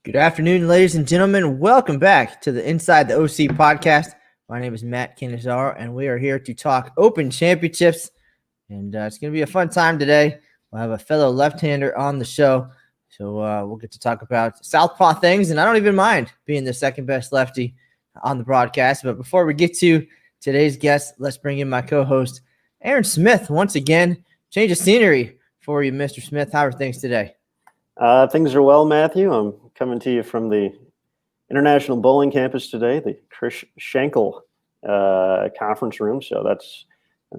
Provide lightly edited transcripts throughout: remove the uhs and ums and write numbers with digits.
Good afternoon, ladies and gentlemen. Welcome back to the Inside the OC podcast. My name is Matt Kinizar, and we are here to talk Open Championships. And it's going to be a fun time today. We'll have a fellow left-hander on the show, so we'll get to talk about southpaw things. And I don't even mind being the second best lefty on the broadcast. But before we get to today's guest, let's bring in my co-host, Aaron Smith. Once again, change of scenery for you, Mr. Smith. How are things today? Things are well, Matthew. I'm coming to you from the International Bowling Campus today, the Chris Schenkel conference room. So that's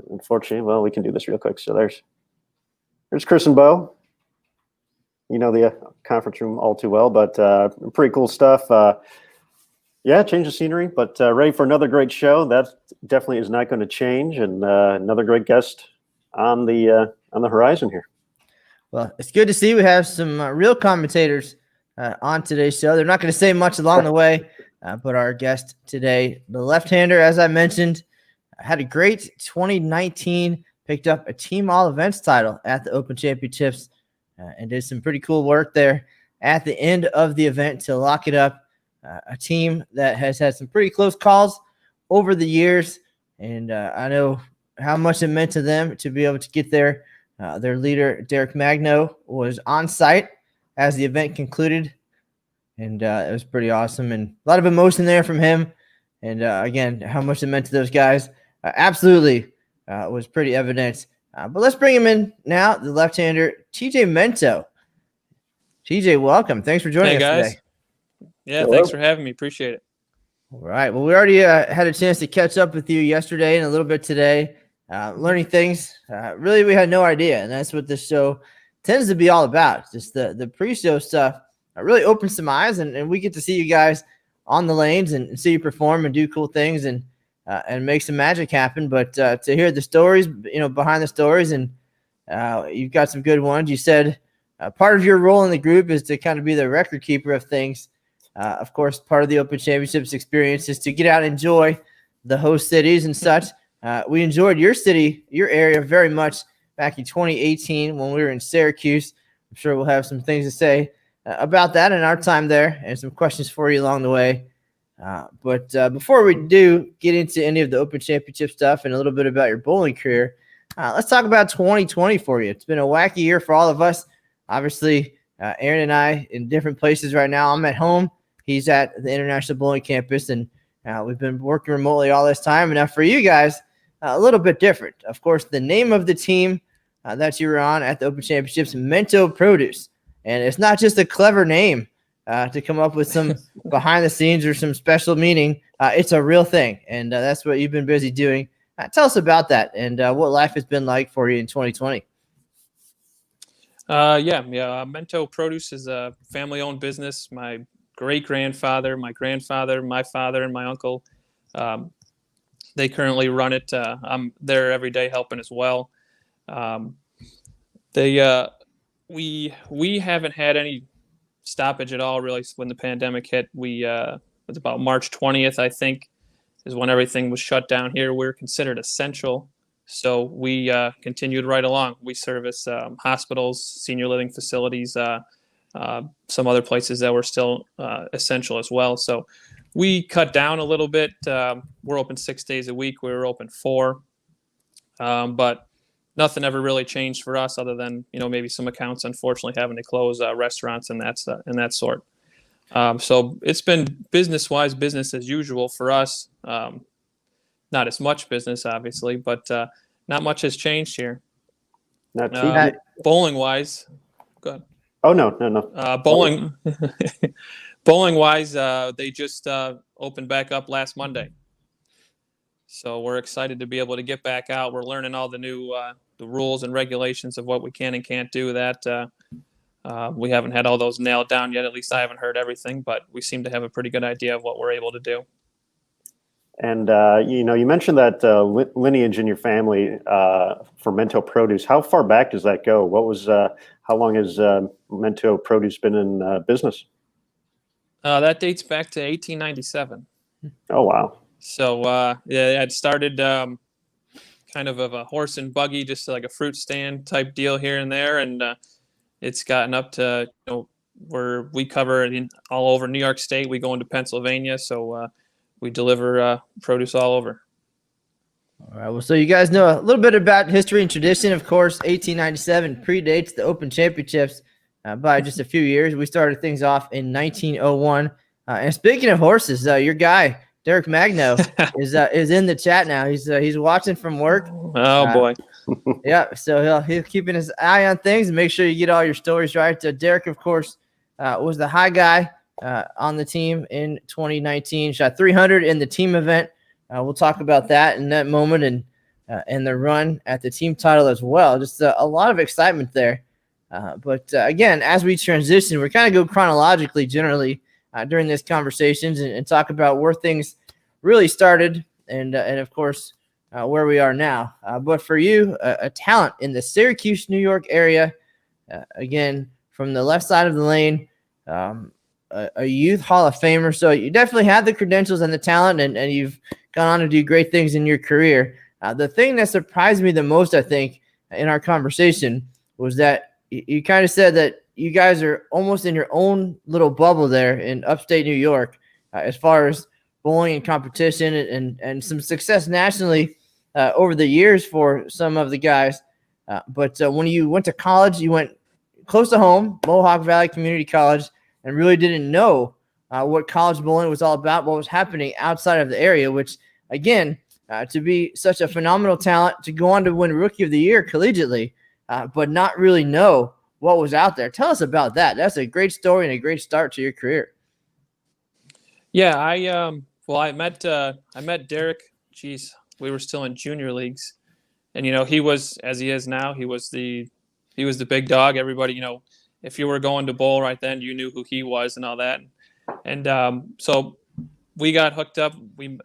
unfortunately, well, we can do this real quick. So there's Chris and Bo. You know the conference room all too well, but pretty cool stuff. Yeah, change of scenery, but ready for another great show. That definitely is not going to change, and another great guest on the horizon here. Well, it's good to see we have some real commentators on today's show. They're not going to say much along the way, but our guest today, the left-hander, as I mentioned, had a great 2019, picked up a team all-events title at the Open Championships, and did some pretty cool work there at the end of the event to lock it up. A team that has had some pretty close calls over the years, and I know how much it meant to them to be able to get there. Their leader, Derek Magno, was on site as the event concluded, and it was pretty awesome. And a lot of emotion there from him. And again, how much it meant to those guys absolutely was pretty evident. But let's bring him in now, the left-hander, TJ Mento. TJ, welcome. Thanks for joining us guys. today. Yeah, thanks for having me. Appreciate it. All right. Well, we already had a chance to catch up with you yesterday and a little bit today. Learning things really we had no idea, and that's what this show tends to be all about. Just the pre-show stuff really opens some eyes, and we get to see you guys on the lanes and see you perform and do cool things and make some magic happen. But to hear the stories, behind the stories, and you've got some good ones. You said part of your role in the group is to kind of be the record keeper of things. Of course, part of the Open Championships experience is to get out and enjoy the host cities and such. We enjoyed your city, your area very much back in 2018 when we were in Syracuse. I'm sure we'll have some things to say about that in our time there and some questions for you along the way. But before we do get into any of the Open Championship stuff and a little bit about your bowling career, let's talk about 2020 for you. It's been a wacky year for all of us. Obviously, Aaron and I in different places right now. I'm at home. He's at the International Bowling Campus, and we've been working remotely all this time. And now for you guys, a little bit different. Of course, the name of the team that you were on at the Open Championships, Mento Produce. And it's not just a clever name to come up with some behind the scenes or some special meaning. It's a real thing. And that's what you've been busy doing. Tell us about that and what life has been like for you in 2020. Mento Produce is a family-owned business. My great-grandfather, my grandfather, my father, and my uncle, they currently run it. I'm there every day helping as well. We haven't had any stoppage at all really when the pandemic hit. It was about March 20th, I think, is when everything was shut down here. We're considered essential, so we continued right along. We service hospitals, senior living facilities, some other places that were still essential as well. So we cut down a little bit. We're open 6 days a week. We were open 4, but nothing ever really changed for us other than maybe some accounts unfortunately having to close, restaurants and that sort. So it's been business as usual for us. Not as much business obviously, but not much has changed here. Not too bowling wise. Go ahead. Oh no. Bowling wise, they just opened back up last Monday. So we're excited to be able to get back out. We're learning all the new the rules and regulations of what we can and can't do. That we haven't had all those nailed down yet. At least I haven't heard everything, but we seem to have a pretty good idea of what we're able to do. And you mentioned that lineage in your family for Mento Produce. How far back does that go? How long has Mento Produce been in business? That dates back to 1897. Oh wow! So it started kind of a horse and buggy, just like a fruit stand type deal here and there, and it's gotten up to we cover all over New York State. We go into Pennsylvania, so we deliver produce all over. All right. Well, so you guys know a little bit about history and tradition. Of course, 1897 predates the Open Championships by just a few years. We started things off in 1901. And speaking of horses, your guy Derek Magno is in the chat now. He's watching from work. Oh boy. Yeah, so he'll keeping his eye on things and make sure you get all your stories right. Derek, of course, was the high guy on the team in 2019. Shot 300 in the team event. We'll talk about that in that moment and the run at the team title as well. Just a lot of excitement there. But again, as we transition, we're kind of go chronologically generally during these conversations and talk about where things really started and of course, where we are now. But for you, a talent in the Syracuse, New York area, again, from the left side of the lane, a youth Hall of Famer. So you definitely have the credentials and the talent, and you've gone on to do great things in your career. The thing that surprised me the most, I think, in our conversation was that you kind of said that you guys are almost in your own little bubble there in upstate New York as far as bowling and competition and some success nationally over the years for some of the guys. But when you went to college, you went close to home, Mohawk Valley Community College, and really didn't know what college bowling was all about, what was happening outside of the area, which, again, to be such a phenomenal talent, to go on to win Rookie of the Year collegiately, but not really know what was out there. Tell us about that. That's a great story and a great start to your career. Yeah, I met Derek. Geez, we were still in junior leagues, and he was, as he is now, he was the big dog. Everybody, if you were going to bowl right then, you knew who he was and all that. And so we got hooked up.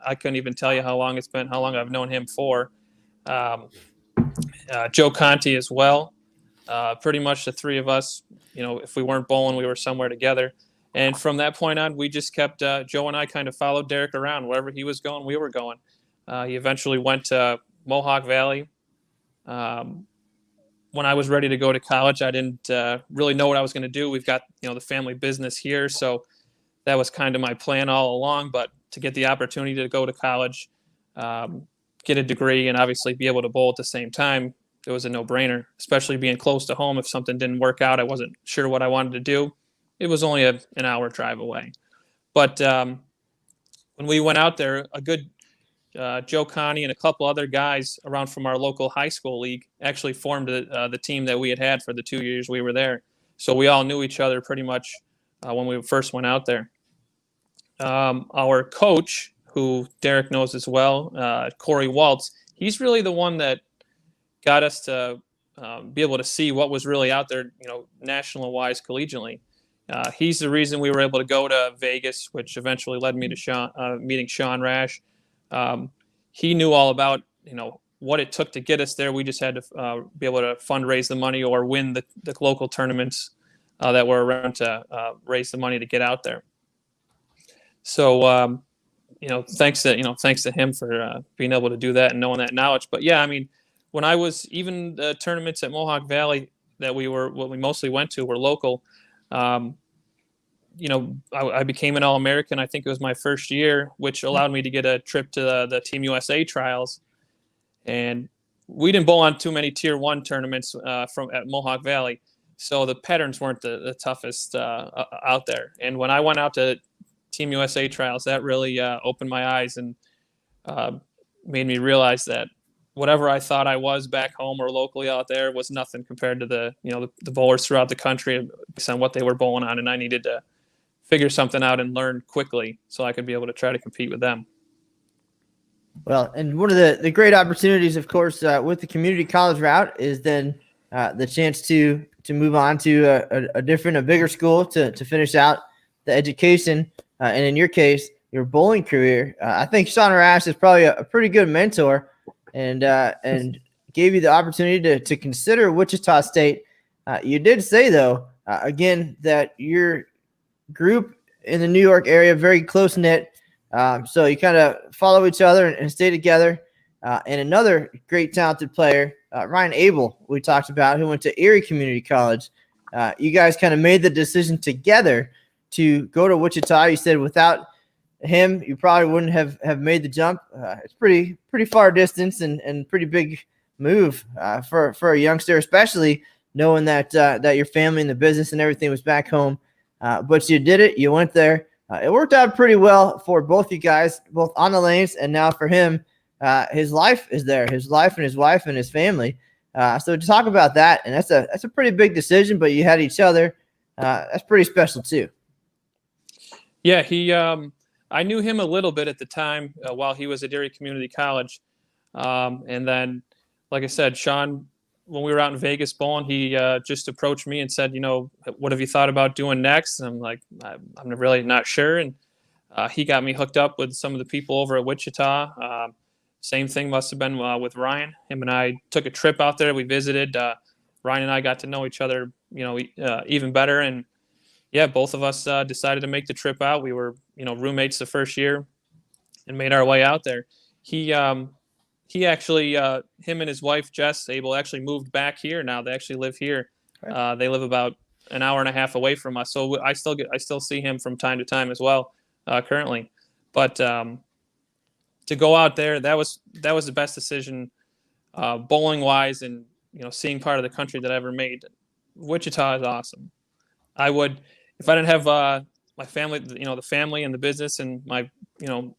I couldn't even tell you how long it's been, how long I've known him for. Joe Conti as well. Pretty much the three of us, if we weren't bowling, we were somewhere together. And from that point on, we just kept, Joe and I kind of followed Derek around. Wherever he was going, we were going. He eventually went to Mohawk Valley. When I was ready to go to college, I didn't really know what I was going to do. We've got, the family business here. So that was kind of my plan all along. But to get the opportunity to go to college, get a degree, and obviously be able to bowl at the same time, it was a no-brainer, especially being close to home. If something didn't work out, I wasn't sure what I wanted to do. It was only an hour drive away. But when we went out there, a good Joe Connie and a couple other guys around from our local high school league actually formed the team that we had for the 2 years we were there. So we all knew each other pretty much when we first went out there. Our coach, who Derek knows as well, Corey Waltz, he's really the one that got us to be able to see what was really out there, national-wise, collegially. He's the reason we were able to go to Vegas, which eventually led me to meeting Sean Rash. He knew all about, what it took to get us there. We just had to be able to fundraise the money or win the local tournaments that were around to raise the money to get out there. So, thanks to him for being able to do that and knowing that knowledge. But yeah, when I was even the tournaments at Mohawk Valley that what we mostly went to were local. I became an All-American. I think it was my first year, which allowed me to get a trip to the Team USA trials. And we didn't bowl on too many Tier 1 tournaments at Mohawk Valley, so the patterns weren't the toughest out there. And when I went out to Team USA trials, that really opened my eyes and made me realize that whatever I thought I was back home or locally out there was nothing compared to the bowlers throughout the country based on what they were bowling on. And I needed to figure something out and learn quickly so I could be able to try to compete with them. Well, and one of the great opportunities, of course, with the community college route is then the chance to move on to a bigger school to finish out the education. And in your case, your bowling career. I think Sean Rash is probably a pretty good mentor and gave you the opportunity to consider Wichita State. You did say, though, again, that your group in the New York area, very close-knit. So you kind of follow each other and stay together. And another great talented player, Ryan Abel, we talked about, who went to Erie Community College. you guys kind of made the decision together to go to Wichita. You said without him, you probably wouldn't have made the jump. It's pretty far distance and pretty big move for a youngster, especially knowing that your family and the business and everything was back home. But you did it. You went there. It worked out pretty well for both you guys, both on the lanes and now for him. His life is there, his life and his wife and his family. So to talk about that, and that's a pretty big decision, but you had each other. That's pretty special too. Yeah, I knew him a little bit at the time while he was at Erie Community College. And then, like I said, Sean, when we were out in Vegas bowling, he just approached me and said, what have you thought about doing next? And I'm like, I'm really not sure. And he got me hooked up with some of the people over at Wichita. Same thing must have been with Ryan. Him and I took a trip out there. We visited. Ryan and I got to know each other, even better. And yeah, both of us decided to make the trip out. We were, roommates the first year and made our way out there. He actually, him and his wife, Jess, Abel, actually moved back here now. They actually live here. Right. They live about an hour and a half away from us. So I still see him from time to time as well, currently. But to go out there, that was the best decision, bowling wise, and seeing part of the country that I ever made. Wichita is awesome. I would, if I didn't have my family, the family and the business, and my,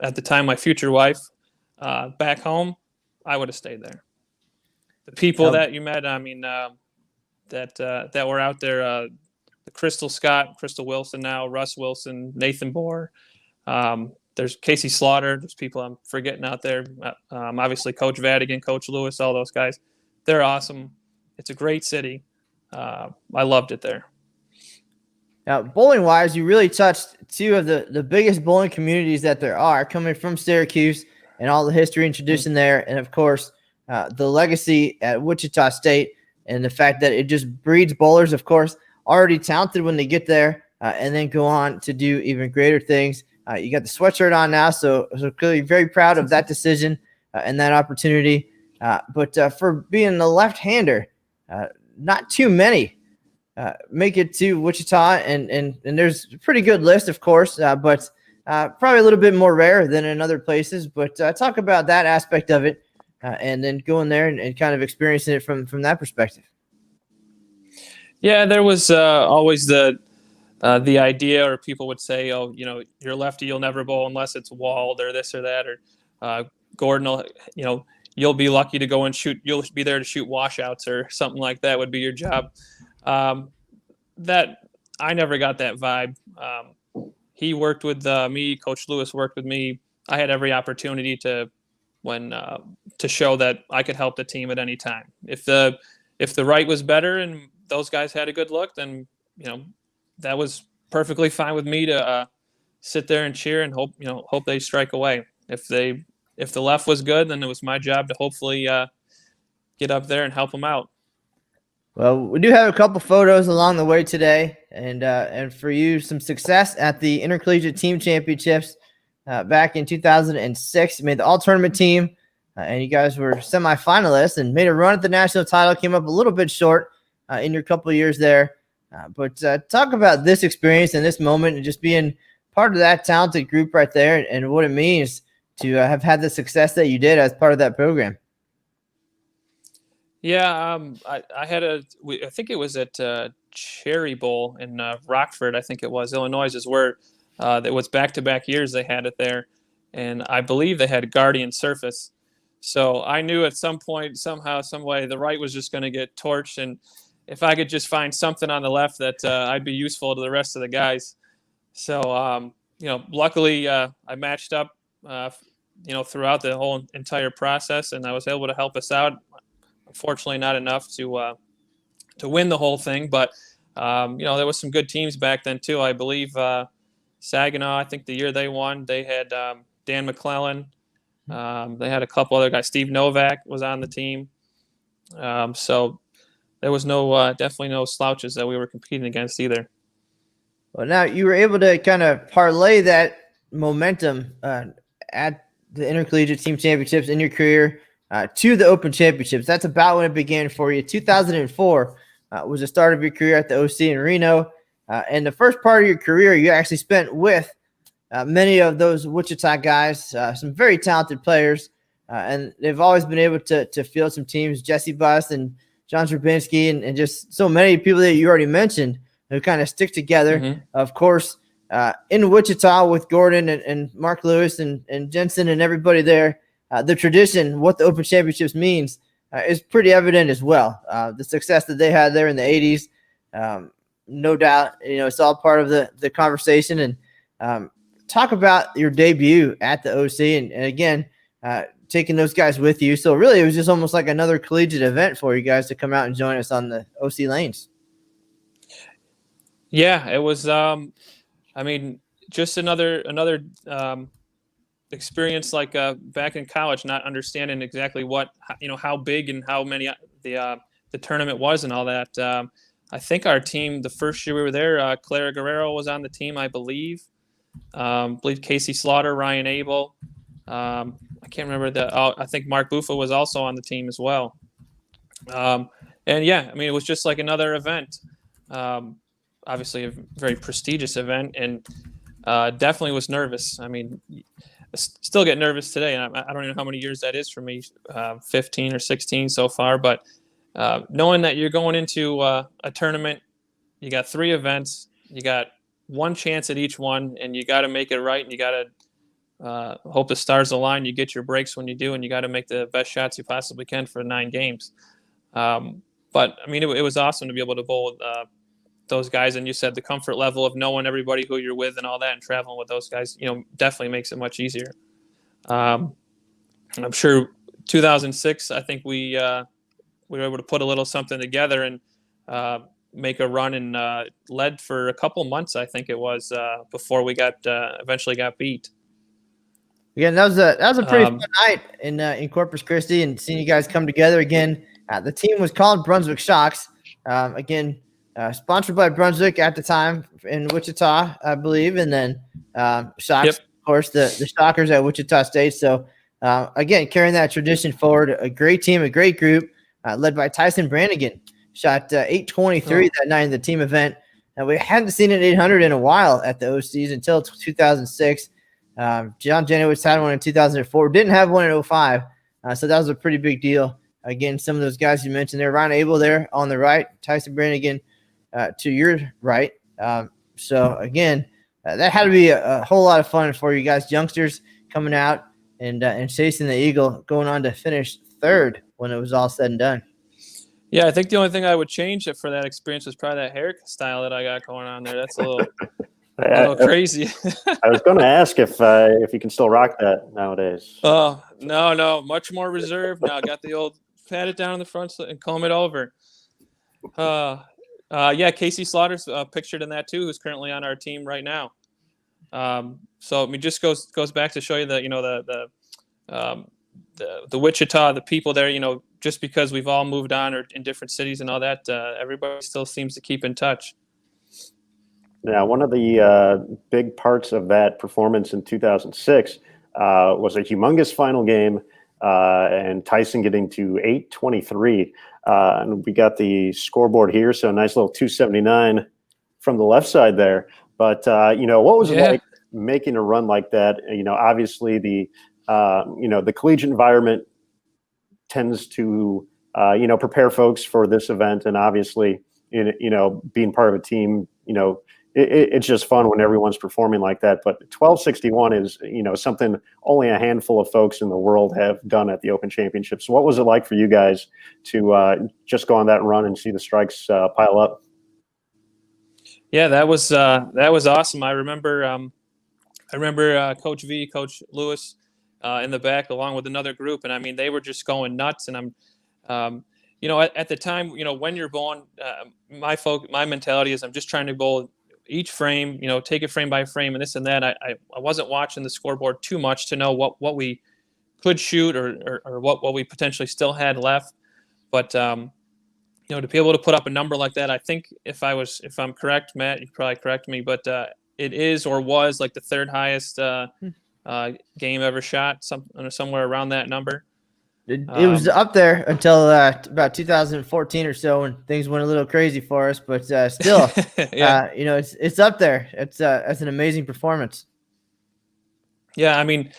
at the time my future wife back home, I would have stayed there. The people that you met, I mean, that were out there, the Crystal Scott, Crystal Wilson now, Russ Wilson, Nathan Bohr. There's Casey Slaughter. There's people I'm forgetting out there. Obviously, Coach Vadigan, Coach Lewis, all those guys. They're awesome. It's a great city. I loved it there. Now, bowling-wise, you really touched two of the biggest bowling communities that there are, coming from Syracuse and all the history and tradition there, and, of course, the legacy at Wichita State and the fact that it just breeds bowlers, of course, already talented when they get there and then go on to do even greater things. You got the sweatshirt on now, so clearly very proud of that decision and that opportunity. But for being a left-hander, not too many make it to Wichita, and there's a pretty good list, of course, but probably a little bit more rare than in other places. But talk about that aspect of it and then going there and kind of experiencing it from that perspective. Yeah, there was always the idea, or people would say, oh, you're lefty, you'll never bowl unless it's walled or this or that, or Gordon will, you'll be lucky to go and shoot. You'll be there to shoot washouts or something like that would be your job. That I never got that vibe. He worked with me. Coach Lewis worked with me. I had every opportunity to show that I could help the team at any time. If the right was better and those guys had a good look, then that was perfectly fine with me to sit there and cheer and hope they strike away. If the left was good, then it was my job to hopefully get up there and help them out. Well, we do have a couple photos along the way today, and for you, some success at the Intercollegiate Team Championships back in 2006. You made the all-tournament team, and you guys were semifinalists and made a run at the national title. Came up a little bit short in your couple of years there. But talk about this experience and this moment and just being part of that talented group right there and what it means to have had the success that you did as part of that program. Yeah, I had I think it was at Cherry Bowl in Rockford, I think it was, Illinois, is where it was back-to-back years they had it there. And I believe they had Guardian Surface. So I knew at some point, somehow, some way, the right was just going to get torched. And if I could just find something on the left that I'd be useful to the rest of the guys. So, luckily I matched up, throughout the whole entire process, and I was able to help us out. Unfortunately, not enough to win the whole thing, but there was some good teams back then too. I believe Saginaw, I think the year they won, they had Dan McClellan. They had a couple other guys. Steve Novak was on the team. So there was definitely no slouches that we were competing against either. Well, now you were able to kind of parlay that momentum at the Intercollegiate Team Championships in your career to the Open Championships. That's about when it began for you. 2004 was the start of your career at the OC in Reno. And the first part of your career you actually spent with many of those Wichita guys, some very talented players, and they've always been able to field some teams. Jesse Buss and John Strabinski and just so many people that you already mentioned who kind of stick together. Mm-hmm. Of course, in Wichita with Gordon and Mark Lewis and Jensen and everybody there, the tradition, what the Open Championships means, is pretty evident as well. The success that they had there in the 80s, no doubt, it's all part of the conversation. And talk about your debut at the OC and again, taking those guys with you. So really it was just almost like another collegiate event for you guys to come out and join us on the OC lanes. Yeah, it was, just another experience like back in college, not understanding exactly what, how big and how many the tournament was and all that. I think our team, the first year we were there, Clara Guerrero was on the team, I believe. Believe Casey Slaughter, Ryan Abel. I can't remember I think Mark Buffa was also on the team as well. And yeah, it was just like another event. Obviously a very prestigious event, and definitely was nervous. I still get nervous today, and I don't know how many years that is for me, 15 or 16 so far. But knowing that you're going into a tournament, you got 3 events, you got one chance at each one, and you got to make it right, and you got to hope the stars align. You get your breaks when you do, and you got to make the best shots you possibly can for 9 games. But it was awesome to be able to bowl with those guys, and you said the comfort level of knowing everybody who you're with and all that, and traveling with those guys, definitely makes it much easier. I'm sure 2006, I think we were able to put a little something together and make a run and led for a couple months, I think it was, before we eventually got beat. Again, that was a pretty fun night in Corpus Christi, and seeing you guys come together again. The team was called Brunswick Shocks. Again, sponsored by Brunswick at the time in Wichita, I believe, and then Shocks, Yep. Of course, the Shockers at Wichita State. So again, carrying that tradition forward. A great team, a great group, led by Tyson Brannigan. Shot 823 that night in the team event. And we hadn't seen an 800 in a while at the OCs until 2006. John Janowitz had one in 2004. Didn't have one in 05. So that was a pretty big deal. Again, some of those guys you mentioned there, Ryan Abel there on the right, Tyson Brannigan to your right. So again, that had to be a whole lot of fun for you guys, youngsters coming out and chasing the eagle, going on to finish 3rd when it was all said and done. Yeah, I think the only thing I would change for that experience was probably that hairstyle that I got going on there. That's a little crazy. I was going to ask if you can still rock that nowadays. Oh, no, much more reserved now. Got the old pat it down in the front and comb it over. Yeah, Casey Slaughter's pictured in that too, who's currently on our team right now. So just goes back to show you that the Wichita, the people there, just because we've all moved on or in different cities and all that, everybody still seems to keep in touch. Now, one of the big parts of that performance in 2006 was a humongous final game, and Tyson getting to 823. And we got the scoreboard here, so a nice little 279 from the left side there. But, what was it like making a run like that? Obviously the collegiate environment tends to, prepare folks for this event. And obviously, being part of a team, it's just fun when everyone's performing like that. But 1261 is, something only a handful of folks in the world have done at the Open Championships. So what was it like for you guys to just go on that run and see the strikes pile up? Yeah, that was awesome. I remember Coach V, Coach Lewis in the back along with another group. And they were just going nuts. And at the time, when you're bowling, my mentality is I'm just trying to bowl each frame, take it frame by frame and this and that. I wasn't watching the scoreboard too much to know what we could shoot or what we potentially still had left. But, to be able to put up a number like that, I think if I'm correct, Matt, you probably correct me, but it is or was like the 3rd highest game ever shot, somewhere around that number. It was up there until about 2014 or so when things went a little crazy for us, but still, Yeah. It's up there. It's an amazing performance. Yeah, I mean,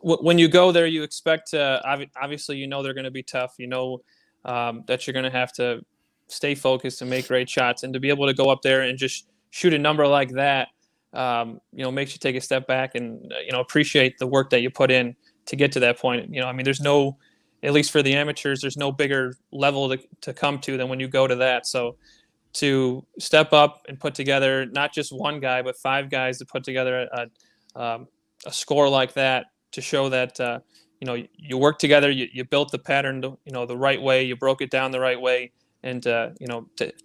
when you go there, you expect obviously they're going to be tough. That you're going to have to stay focused and make great shots, and to be able to go up there and just shoot a number like that, makes you take a step back and appreciate the work that you put in to get to that point. I mean, there's no, at least for the amateurs, there's no bigger level to come to than when you go to that. So to step up and put together not just one guy but 5 guys to put together a score like that, to show that you work together, you built the pattern the right way, you broke it down the right way, and to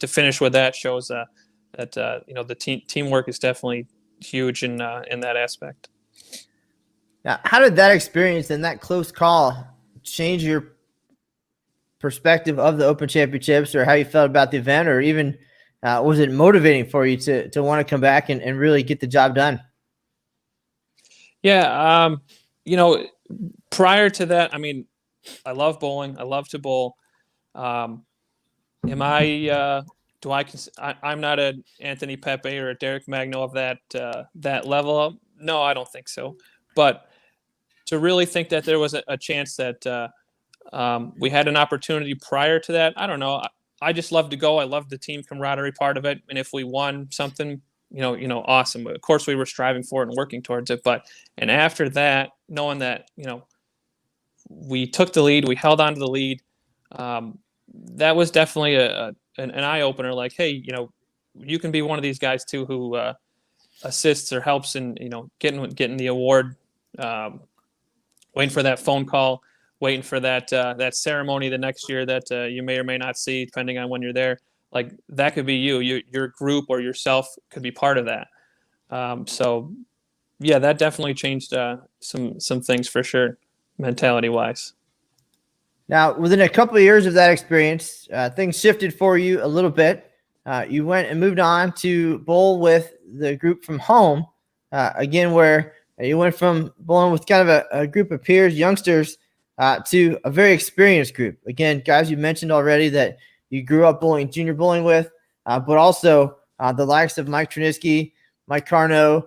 finish with that shows that the teamwork is definitely huge in that aspect. Now, how did that experience and that close call change your perspective of the Open Championships, or how you felt about the event, or even was it motivating for you to want to come back and really get the job done? Yeah, prior to that, I mean, I love bowling. I love to bowl. I'm not an Anthony Pepe or a Derek Magno of that level. No, I don't think so. But to really think that there was a chance that we had an opportunity prior to that, I don't know. I just love to go. I love the team camaraderie part of it. And if we won something, awesome. Of course, we were striving for it and working towards it. And after that, knowing that, we took the lead, we held on to the lead, that was definitely an eye opener. Like, hey, you can be one of these guys too who assists or helps in getting the award, waiting for that phone call, waiting for that ceremony the next year that you may or may not see depending on when you're there. Like, that could be your group or yourself could be part of that. So yeah, that definitely changed some things for sure, mentality wise. Now, within a couple of years of that experience, things shifted for you a little bit. You went and moved on to bowl with the group from home, again, where you went from bowling with kind of a group of peers, youngsters, to a very experienced group. Again, guys you mentioned already that you grew up bowling, junior bowling with, but also the likes of Mike Triniski, Mike Carno,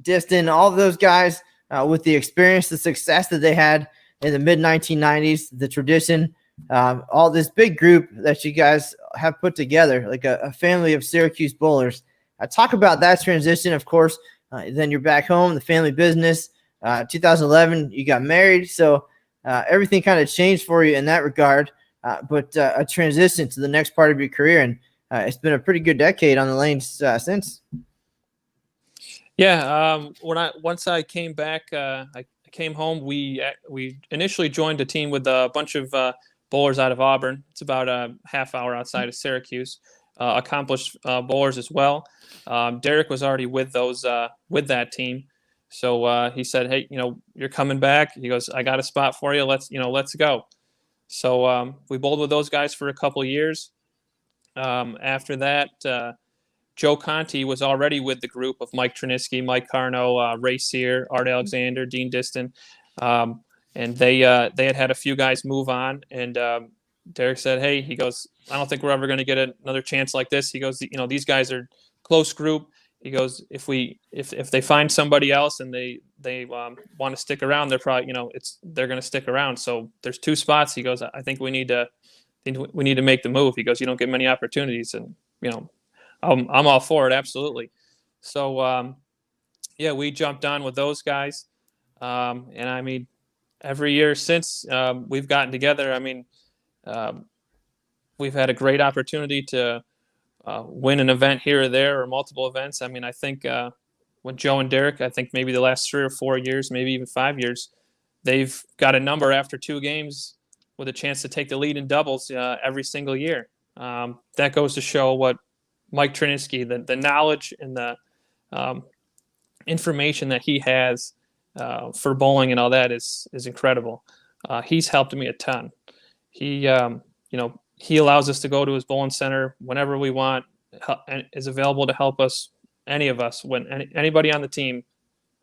Diston, all of those guys with the experience, the success that they had in the mid-1990s, the tradition, all this big group that you guys have put together, like a family of Syracuse bowlers. Talk about that transition, of course. Then you're back home, the family business. 2011, you got married. So everything kind of changed for you in that regard, but a transition to the next part of your career. And it's been a pretty good decade on the lanes since. Yeah, once I came back, I came home. We initially joined a team with a bunch of bowlers out of Auburn. It's about a half hour outside of Syracuse. Accomplished bowlers as well. Derek was already with that team, so he said, "Hey, you're coming back." He goes, "I got a spot for you. Let's go." So we bowled with those guys for a couple of years. After that, Joe Conti was already with the group of Mike Triniski, Mike Carno, Ray Sear, Art Alexander, Dean Diston, and they had a few guys move on. And Derek said, "Hey," he goes, "I don't think we're ever going to get another chance like this." He goes, "These guys are close group." He goes, "If they find somebody else and they want to stick around, they're probably they're going to stick around. So there's 2 spots." He goes, "I think we need to make the move." He goes, "You don't get many opportunities, and I'm all for it, absolutely." So yeah, we jumped on with those guys, and I mean, every year since we've gotten together. I mean, we've had a great opportunity to win an event here or there, or multiple events. I mean, I think with Joe and Derek, I think maybe the last 3 or 4 years, maybe even 5 years, they've got a number after 2 games with a chance to take the lead in doubles every single year. That goes to show what Mike Triniski, the knowledge and the information that he has for bowling and all that is incredible. He's helped me a ton. He he allows us to go to his bowling center whenever we want, and is available to help us, any of us, anybody on the team.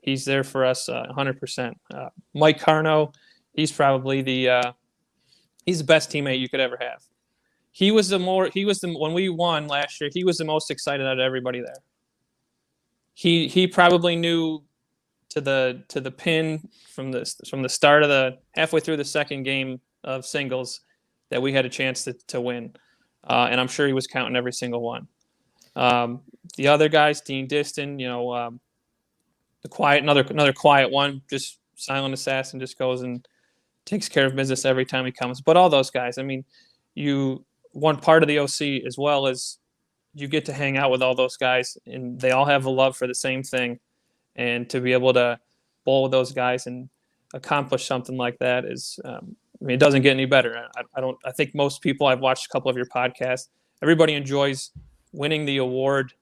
He's there for us 100%. Mike Carno, He's probably he's the best teammate you could ever have. When we won last year, he was the most excited out of everybody there. He probably knew to the pin from the start of the halfway through the second game of singles that we had a chance to win, and I'm sure he was counting every single one. The other guys, Dean Diston, another quiet one, just silent assassin, just goes and takes care of business every time he comes. But all those guys, I mean, one part of the OC as well as you get to hang out with all those guys, and they all have a love for the same thing. And to be able to bowl with those guys and accomplish something like that is, it doesn't get any better. I think most people, I've watched a couple of your podcasts, everybody enjoys winning the award,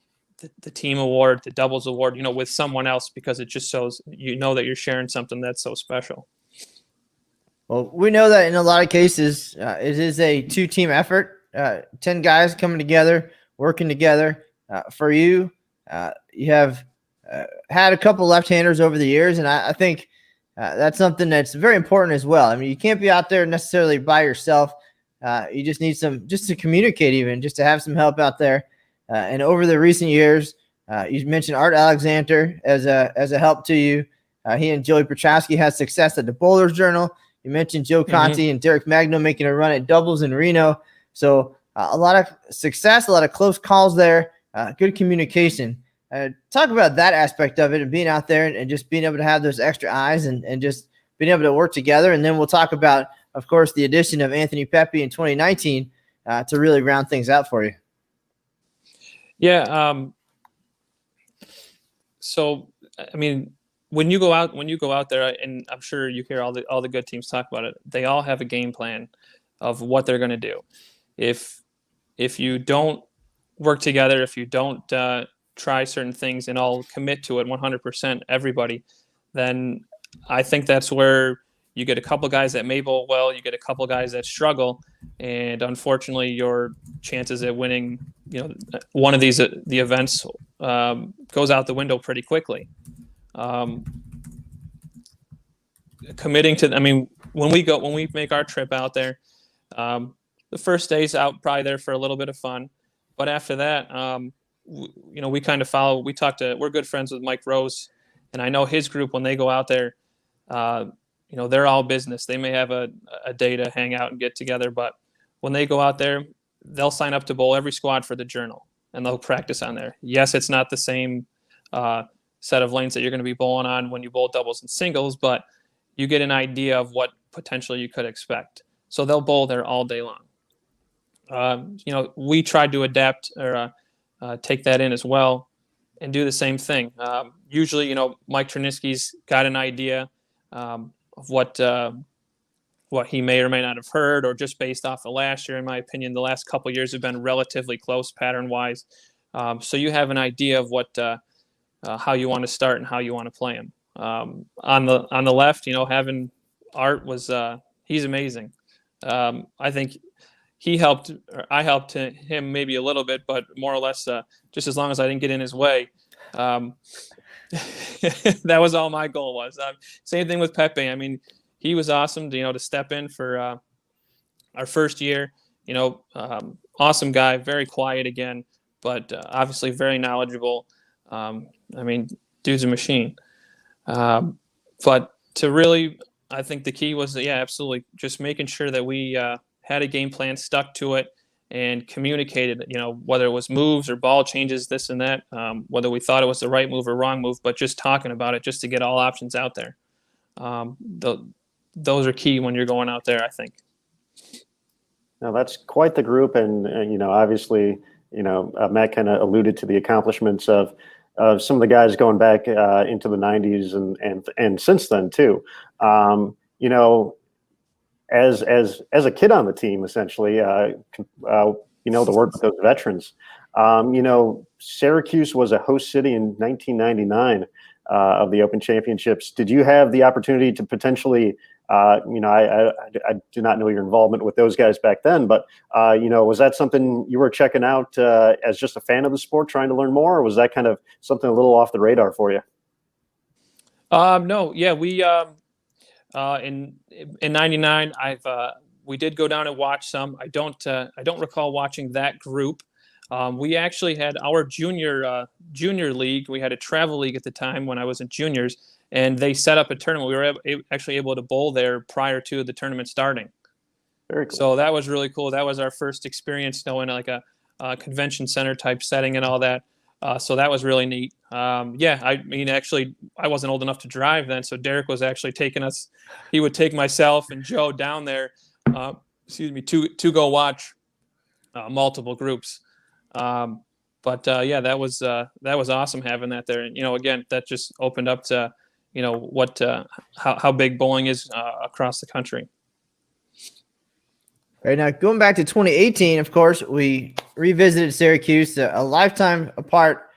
the team award, the doubles award, with someone else, because it just shows, that you're sharing something that's so special. Well, we know that in a lot of cases, it is a two-team effort, 10 guys coming together, working together. For you, you have had a couple left-handers over the years, and I think that's something that's very important as well. I mean, you can't be out there necessarily by yourself. You just need just to communicate, even just to have some help out there. And over the recent years, you mentioned Art Alexander as a help to you. He and Joey Prochaski had success at the Bowlers Journal. You mentioned Joe Conti and Derek Magno making a run at doubles in Reno. So a lot of success, a lot of close calls there, good communication. Talk about that aspect of it and being out there and just being able to have those extra eyes and just being able to work together. And then we'll talk about, of course, the addition of Anthony Pepe in 2019 to really round things out for you. Yeah. So, I mean, when you go out there, and I'm sure you hear all the good teams talk about it, they all have a game plan of what they're going to do. If you don't work together, if you don't try certain things and all commit to it 100%, everybody, then I think that's where you get a couple guys that may bowl well, you get a couple guys that struggle, and unfortunately your chances at winning, one of these the events goes out the window pretty quickly. Committing to, I mean, when we make our trip out there, the first day's out probably there for a little bit of fun, but after that, we kind of follow. We're good friends with Mike Rose, and I know his group, when they go out there, they're all business. They may have a day to hang out and get together, but when they go out there, they'll sign up to bowl every squad for the Journal, and they'll practice on there. Yes, it's not the same set of lanes that you're going to be bowling on when you bowl doubles and singles, but you get an idea of what potentially you could expect. So they'll bowl there all day long. We tried to adapt or take that in as well and do the same thing. Usually, Mike Ternisky's got an idea of what he may or may not have heard, or just based off of last year. In my opinion, the last couple of years have been relatively close pattern-wise. So you have an idea of what how you want to start and how you want to play him. On the left, having Art was he's amazing. I think I helped him maybe a little bit, but more or less just as long as I didn't get in his way. That was all my goal was. Same thing with Pepe. I mean, he was awesome to step in for our first year. Awesome guy, very quiet again, but obviously very knowledgeable. I mean, dude's a machine. But to really, I think the key was, absolutely, just making sure that we had a game plan, stuck to it, and communicated, whether it was moves or ball changes, this and that, whether we thought it was the right move or wrong move, but just talking about it just to get all options out there. Those are key when you're going out there, I think. Now, that's quite the group. And obviously, Matt kind of alluded to the accomplishments of some of the guys going back into the 90s and since then too. As a kid on the team, essentially, to work with those veterans. Syracuse was a host city in 1999 of the Open Championships. Did you have the opportunity to potentially, I do not know your involvement with those guys back then, but, was that something you were checking out as just a fan of the sport, trying to learn more, or was that kind of something a little off the radar for you? No, yeah, In '99, we did go down and watch some. I don't recall watching that group. We actually had our junior league. We had a travel league at the time when I was in juniors, and they set up a tournament. We were actually able to bowl there prior to the tournament starting. Very cool. So that was really cool. That was our first experience knowing like a convention center type setting and all that. So that was really neat. I mean, actually, I wasn't old enough to drive then, so Derek was actually taking us. He would take myself and Joe down there, to go watch multiple groups. That was awesome having that there. And again, that just opened up to how big bowling is across the country. Right now, going back to 2018, of course, we revisited Syracuse, a lifetime apart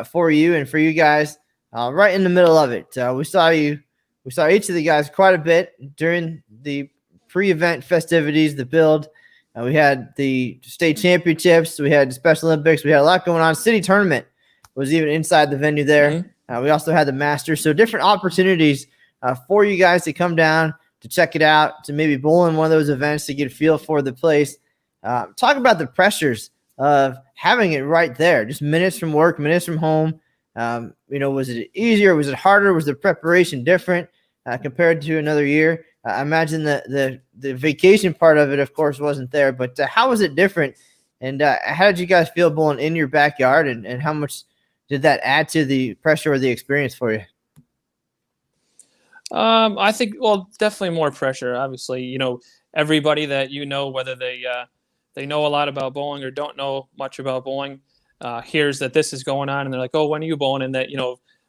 for you and for you guys, right in the middle of it. We saw each of the guys quite a bit during the pre-event festivities, the build. We had the state championships, we had the Special Olympics, we had a lot going on. City tournament was even inside the venue there. Mm-hmm. We also had the Masters, so different opportunities for you guys to come down, to check it out, to maybe bowl in one of those events to get a feel for the place. Talk about the pressures of having it right there, just minutes from work, minutes from home. Was it easier? Was it harder? Was the preparation different compared to another year? I imagine the vacation part of it, of course, wasn't there, but how was it different? And how did you guys feel bowling in your backyard, and how much did that add to the pressure or the experience for you? I think, definitely more pressure. Obviously, everybody that whether they know a lot about bowling or don't know much about bowling, hears that this is going on, and they're like, "Oh, when are you bowling?" And that,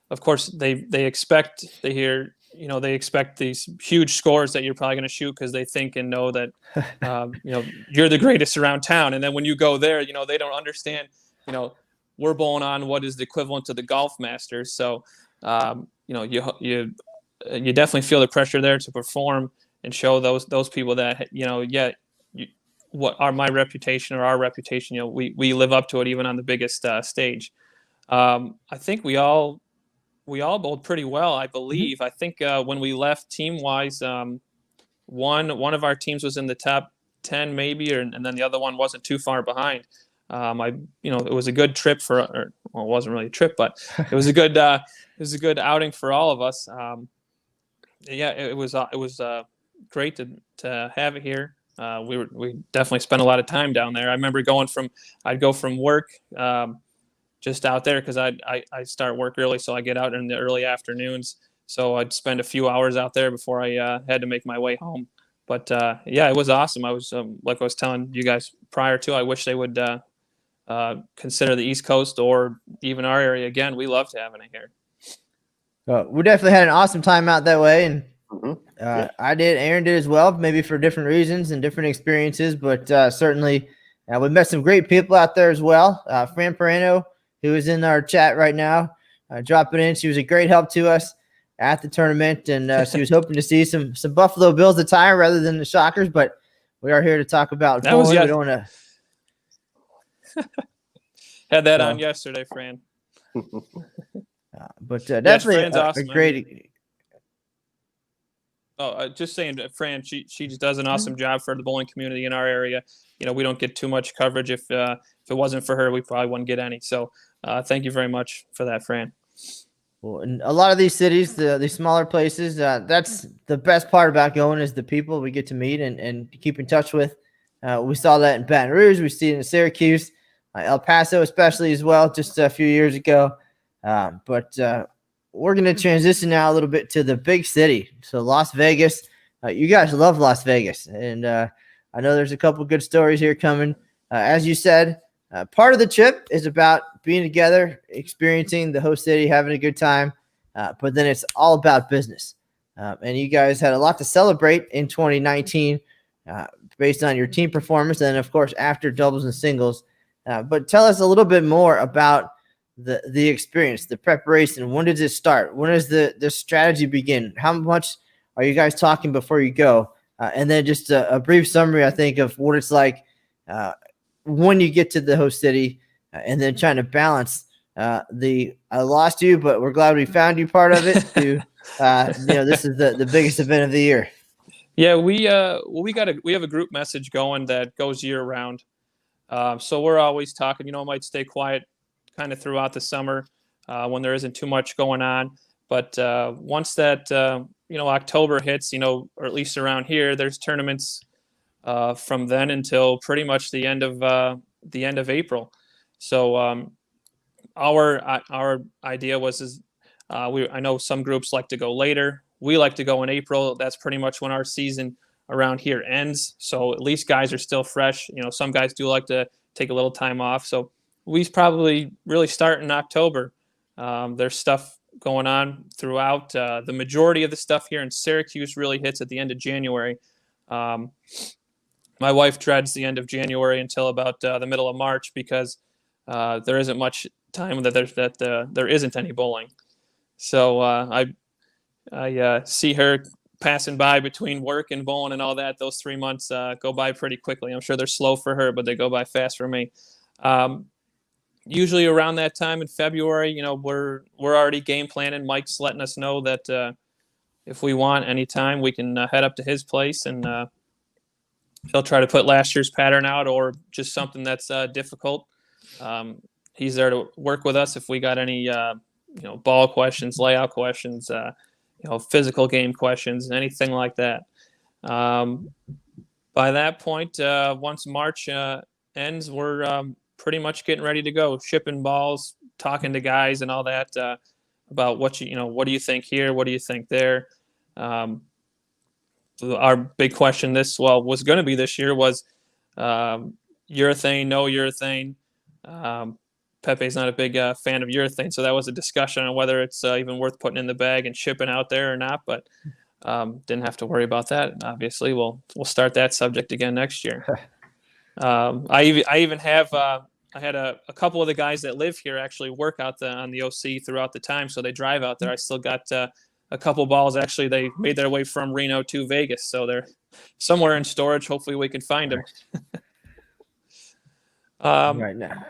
of course, they expect to hear, they expect these huge scores that you're probably going to shoot because they think and know that, you're the greatest around town. And then when you go there, they don't understand, we're bowling on what is the equivalent to the Golf Masters. So, you definitely feel the pressure there to perform and show those people that what are my reputation or our reputation. We live up to it even on the biggest stage. I think we all bowled pretty well, I believe. I think when we left team wise, one of our teams was in the top 10 maybe, and then the other one wasn't too far behind. It was a good trip it wasn't really a trip, but it was a good outing for all of us. It was great to have it here. We definitely spent a lot of time down there. I remember I'd go from work just out there because I start work early, so I get out in the early afternoons. So I'd spend a few hours out there before I had to make my way home. But it was awesome. I was like I was telling you guys prior to, I wish they would consider the East Coast or even our area again. We loved having it here. We definitely had an awesome time out that way, and I did. Aaron did as well, maybe for different reasons and different experiences, but certainly we met some great people out there as well. Fran Fereno, who is in our chat right now, dropping in. She was a great help to us at the tournament, and she was hoping to see some Buffalo Bills attire rather than the Shockers, but we are here to talk about bowling. We don't want to had that on yesterday, Fran. But definitely awesome, a great. Just saying, Fran, she just does an awesome job for the bowling community in our area. We don't get too much coverage. If it wasn't for her, we probably wouldn't get any. So thank you very much for that, Fran. Well, in a lot of these cities, the smaller places, that's the best part about going is the people we get to meet and keep in touch with. We saw that in Baton Rouge. We see it in Syracuse, El Paso especially as well, just a few years ago. But we're going to transition now a little bit to the big city. So Las Vegas, you guys love Las Vegas. And I know there's a couple good stories here coming. As you said, part of the trip is about being together, experiencing the host city, having a good time. But then it's all about business. And you guys had a lot to celebrate in 2019 based on your team performance. And of course, after doubles and singles. But tell us a little bit more about the experience, the preparation. When does it start? When does the strategy begin? How much are you guys talking before you go? And then just a brief summary, I think, of what it's like when you get to the host city, and then trying to balance I lost you, but we're glad we found you part of it, to This is the biggest event of the year. Yeah, we have a group message going that goes year round. So we're always talking. Might stay quiet kind of throughout the summer when there isn't too much going on. But once that October hits, or at least around here, there's tournaments from then until pretty much the end of April. So our idea was I know some groups like to go later. We like to go in April. That's pretty much when our season around here ends. So at least guys are still fresh. Some guys do like to take a little time off. So we probably really start in October. There's stuff going on throughout. The majority of the stuff here in Syracuse really hits at the end of January. My wife dreads the end of January until about the middle of March because there isn't much time that there isn't any bowling. So I see her passing by between work and bowling and all that. Those 3 months go by pretty quickly. I'm sure they're slow for her, but they go by fast for me. Usually around that time in February, we're already game planning. Mike's letting us know that if we want anytime, we can head up to his place and he'll try to put last year's pattern out or just something that's difficult. He's there to work with us if we got any ball questions, layout questions, physical game questions, anything like that. By that point, once March ends, we're pretty much getting ready to go, shipping balls, talking to guys and all that about what do you think here? What do you think there? Our big question was going to be this year was urethane, no urethane. Pepe's not a big fan of urethane, so that was a discussion on whether it's even worth putting in the bag and shipping out there or not. But didn't have to worry about that. Obviously, we'll start that subject again next year. I even have I had a couple of the guys that live here actually work out on the OC throughout the time, so they drive out there. I still got a couple balls. Actually, they made their way from Reno to Vegas, so they're somewhere in storage. Hopefully, we can find them. Right now.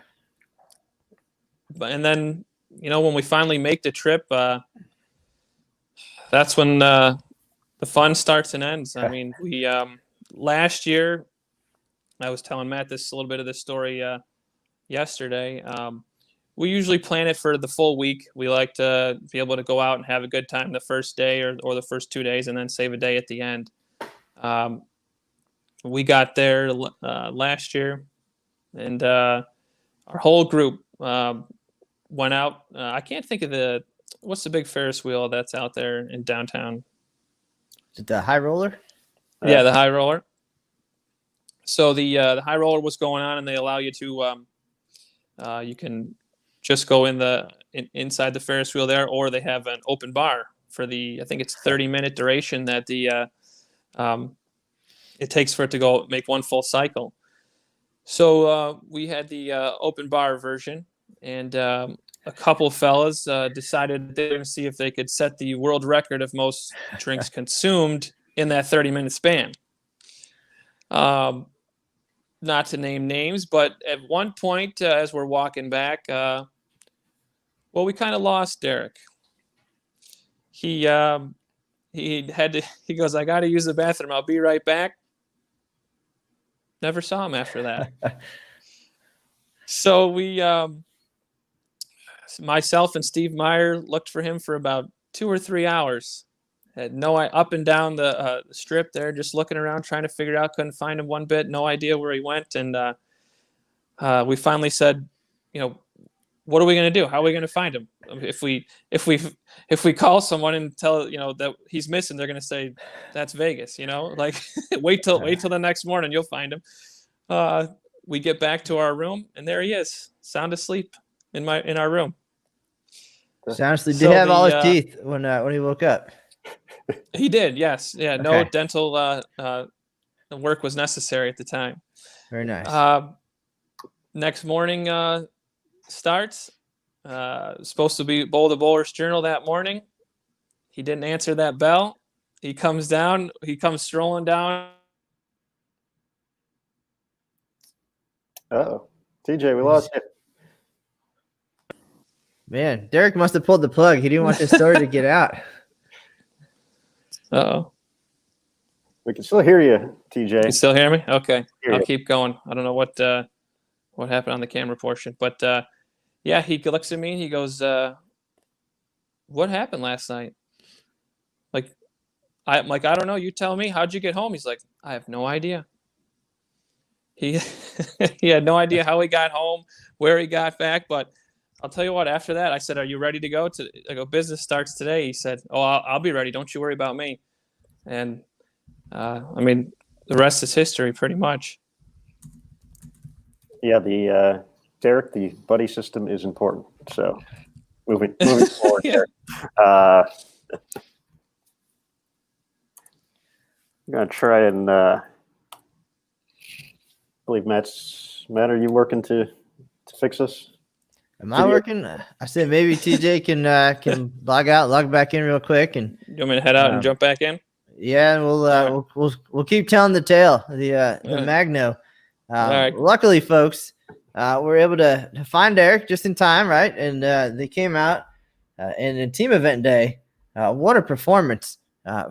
And then, when we finally make the trip, that's when the fun starts and ends. I mean, we last year, I was telling Matt a little bit of this story yesterday. We usually plan it for the full week. We like to be able to go out and have a good time the first day or the first 2 days and then save a day at the end. We got there last year, and our whole group went out. I can't think of what's the big Ferris wheel that's out there in downtown? Is it the high roller? Yeah, the high roller. So the high roller was going on, and they allow you to you can just go inside the Ferris wheel there, or they have an open bar for I think it's 30-minute duration that it takes for it to go make one full cycle. So we had the open bar version, and a couple fellas decided they were going to see if they could set the world record of most drinks consumed in that 30-minute span. Not to name names, but at one point as we're walking back, we kind of lost Derek. He goes, I got to use the bathroom. I'll be right back. Never saw him after that. So we, myself and Steve Meyer looked for him for about 2 or 3 hours. Had up and down the strip there, just looking around, trying to figure it out. Couldn't find him one bit. No idea where he went. And we finally said, what are we going to do? How are we going to find him? If we call someone and tell that he's missing, they're going to say that's Vegas. Like wait till the next morning, you'll find him. We get back to our room, and there he is, sound asleep in our room. Sound asleep. Did he have all his teeth when he woke up? He did, yes. Yeah, no Okay. dental work was necessary at the time. Very nice. Next morning starts. Supposed to be Bowl the Bowler's Journal that morning. He didn't answer that bell. He comes down. He comes strolling down. Oh, TJ, we lost you. Man, Derek must have pulled the plug. He didn't want this story to get out. Uh-oh. We can still hear you, TJ. You still hear me? Okay. Hear I'll you. keep going. I don't know what happened on the camera portion, but yeah, he looks at me and he goes, "What happened last night?" Like I'm like, "I don't know. You tell me. How'd you get home?" He's like, "I have no idea." He he had no idea how he got home, where he got back, but I'll tell you what. After that, I said, "Are you ready to go?" I go, "Business starts today." He said, "Oh, I'll be ready. Don't you worry about me." And I mean, the rest is history, pretty much. Yeah, the Derek, the buddy system is important. So moving forward Yeah. there. I'm gonna try and I believe Matt, are you working to fix this? Am I working? I said maybe TJ can log out, log back in real quick, and You want me to head out and jump back in? yeah, and we'll keep telling the tale, the Magno. right. Luckily, folks, we're able to find Eric just in time, right? And they came out in a team event day. What a performance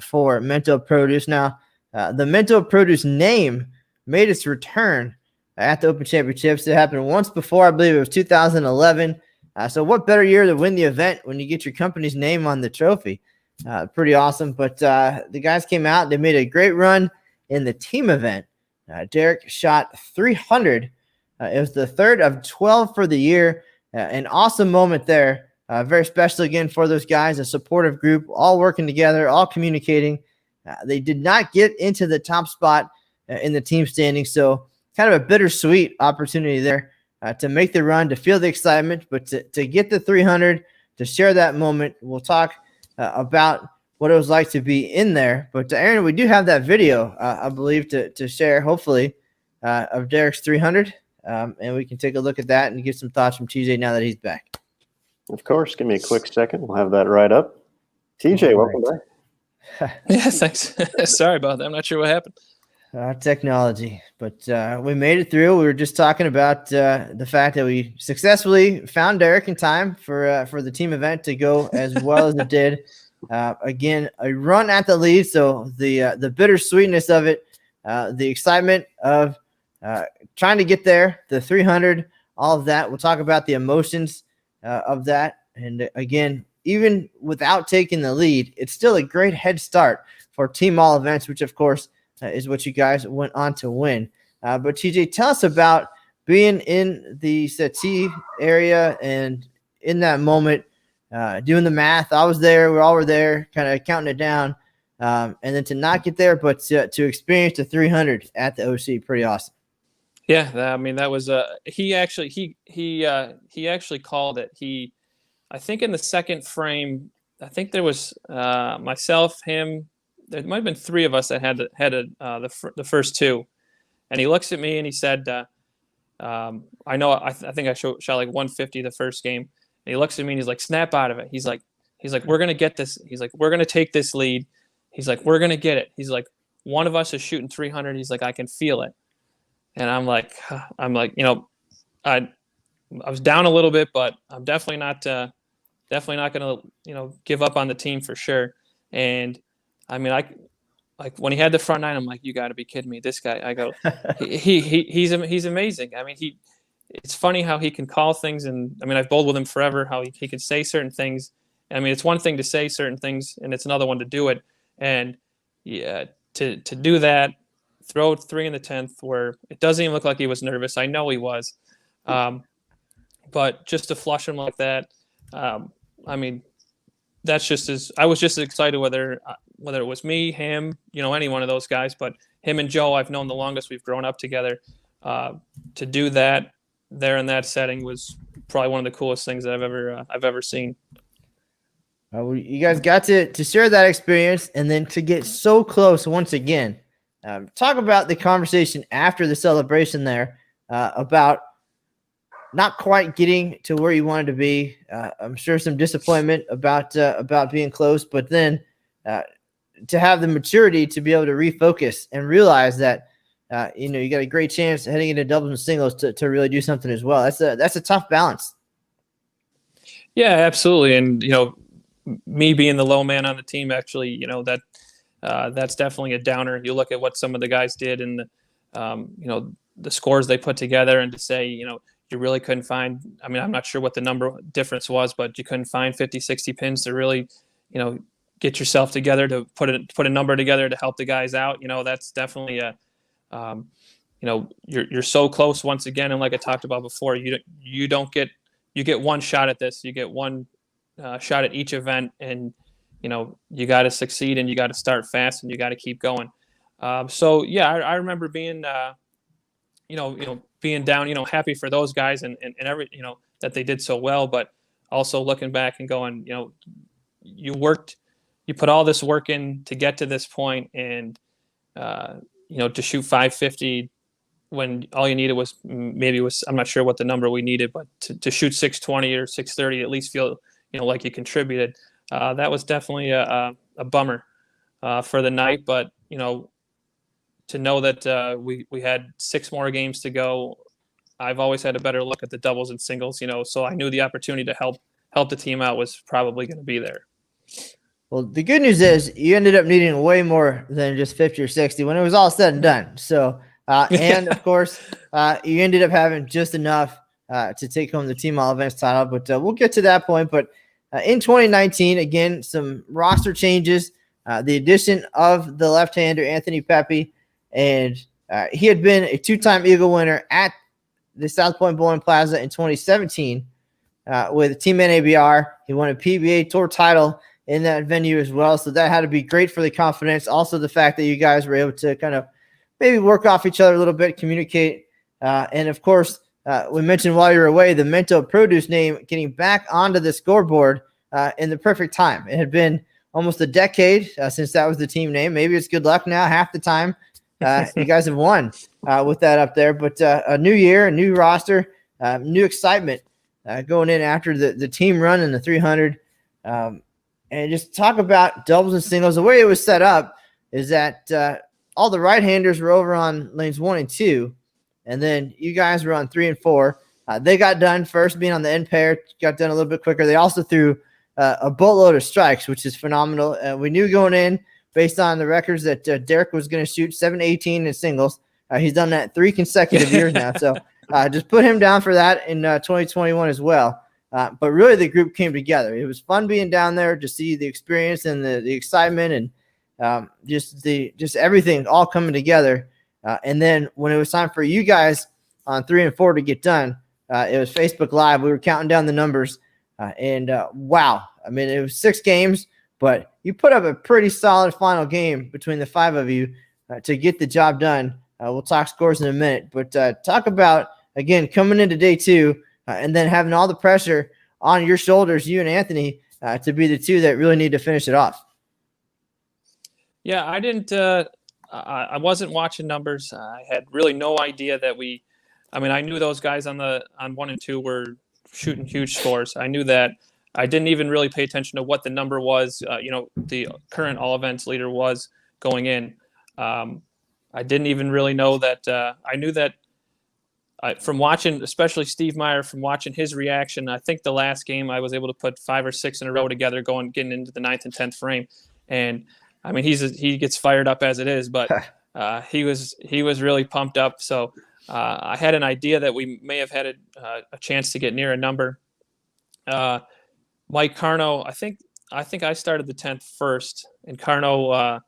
for Mento Produce. Now, the Mento Produce name made its return at the Open Championships. It happened once before, I believe it was 2011. So what better year to win the event when you get your company's name on the trophy? Pretty awesome. But the guys came out. They made a great run in the team event. Derek shot 300. It was the third of 12 for the year. An awesome moment there. Very special again for those guys, a supportive group, all working together, all communicating. They did not get into the top spot in the team standing. So kind of a bittersweet opportunity there to make the run, to feel the excitement, but to get the 300, to share that moment. We'll talk about what it was like to be in there. But Aaron, we do have that video, I believe, to share, hopefully, of Derek's 300. And we can take a look at that and get some thoughts from TJ now that he's back. Of course. Give me a quick second. We'll have that right up. TJ, welcome back. Yeah, thanks. Sorry about that. I'm not sure what happened. Technology, but we made it through. We were just talking about the fact that we successfully found Derek in time for the team event to go as well as it did. Again, a run at the lead, so the bittersweetness of it, the excitement of trying to get there, the 300, all of that. We'll talk about the emotions of that, and again, even without taking the lead, it's still a great head start for team all events, which of course is what you guys went on to win. But TJ, tell us about being in the settee area and in that moment, doing the math. I was there. We all were there, kind of counting it down. And then to not get there, but to experience the 300 at the OC, pretty awesome. Yeah, I mean, that was he actually called it. I think in the second frame, I think there was myself, him. There might have been three of us that had the first two, and he looks at me and he said, "I know. I think I shot like 150 the first game." And he looks at me and he's like, "Snap out of it." He's like, "We're gonna get this." He's like, "We're gonna take this lead." He's like, "We're gonna get it." He's like, "One of us is shooting 300." He's like, "I can feel it," and I'm like, I was down a little bit, but I'm definitely not gonna give up on the team for sure. And I mean, like when he had the front nine, I'm like, you got to be kidding me. This guy, I go, he's amazing. I mean, it's funny how he can call things, and I mean, I've bowled with him forever. How he can say certain things. I mean, it's one thing to say certain things, and it's another one to do it. And yeah, to do that, throw 3 in the 10th, where it doesn't even look like he was nervous. I know he was, but just to flush him like that, I mean, that's just I was just as excited whether it was me, him, any one of those guys, but him and Joe, I've known the longest. We've grown up together. To do that there in that setting was probably one of the coolest things that I've ever seen. Well, you guys got to share that experience and then to get so close once again. Talk about the conversation after the celebration there about not quite getting to where you wanted to be. I'm sure some disappointment about being close, but then to have the maturity to be able to refocus and realize that you got a great chance heading into doubles and singles to really do something as well. That's a tough balance. Yeah, absolutely. And me being the low man on the team, actually, that's definitely a downer. You look at what some of the guys did and the scores they put together, and to say, you really couldn't find, I mean, I'm not sure what the number difference was, but you couldn't find 50, 60 pins to really, get yourself together to put a number together to help the guys out. That's definitely you're so close once again. And like I talked about before, you get one shot at this, you get one shot at each event, and, you got to succeed, and you got to start fast, and you got to keep going. So yeah, I remember being, being down, happy for those guys and every, that they did so well, but also looking back and going, you put all this work in to get to this point, and, to shoot 550 when all you needed was I'm not sure what the number we needed, but to shoot 620 or 630, at least feel, like you contributed. That was definitely a bummer for the night, but, to know that we had 6 more games to go. I've always had a better look at the doubles and singles, so I knew the opportunity to help the team out was probably going to be there. Well, the good news is you ended up needing way more than just 50 or 60 when it was all said and done. So, and of course, you ended up having just enough to take home the team all events title, but we'll get to that point. But in 2019, again, some roster changes, the addition of the left-hander Anthony Pepe, and he had been a 2-time Eagle winner at the South Point Bowling Plaza in 2017 with Team NABR. He won a PBA Tour title in that venue as well, so that had to be great for the confidence. Also, the fact that you guys were able to kind of maybe work off each other a little bit, communicate, and of course, we mentioned while you were away the Mento Produce name getting back onto the scoreboard in the perfect time. It had been almost a decade since that was the team name. Maybe it's good luck now. Half the time you guys have won with that up there. But a new year, a new roster, new excitement going in after the team run in the 300. And just talk about doubles and singles. The way it was set up is that all the right-handers were over on lanes 1 and 2, and then you guys were on 3 and 4. They got done first, being on the end pair, got done a little bit quicker. They also threw a boatload of strikes, which is phenomenal. We knew going in, based on the records, that Derek was going to shoot 7-18 in singles. He's done that 3 consecutive years now. So just put him down for that in 2021 as well. But really, the group came together. It was fun being down there to see the experience and the excitement and just everything all coming together. And then when it was time for you guys on 3 and 4 to get done, it was Facebook Live. We were counting down the numbers. Wow. I mean, it was 6 games, but you put up a pretty solid final game between the 5 of you to get the job done. We'll talk scores in a minute, but talk about, again, coming into day 2 and then having all the pressure on your shoulders, you and Anthony, to be the 2 that really need to finish it off. Yeah, I didn't I wasn't watching numbers. I had really no idea that I knew those guys on 1 and 2 were shooting huge scores. I knew that. I didn't even really pay attention to what the number was, the current all events leader was going in. I didn't even really know that. I knew that from watching, especially Steve Meyer, from watching his reaction. I think the last game I was able to put 5 or 6 in a row together, getting into the 9th and 10th frame. And I mean, he gets fired up as it is, but he was really pumped up. So I had an idea that we may have had a chance to get near a number. Mike Carno, I think I started the 10th first, and Carno,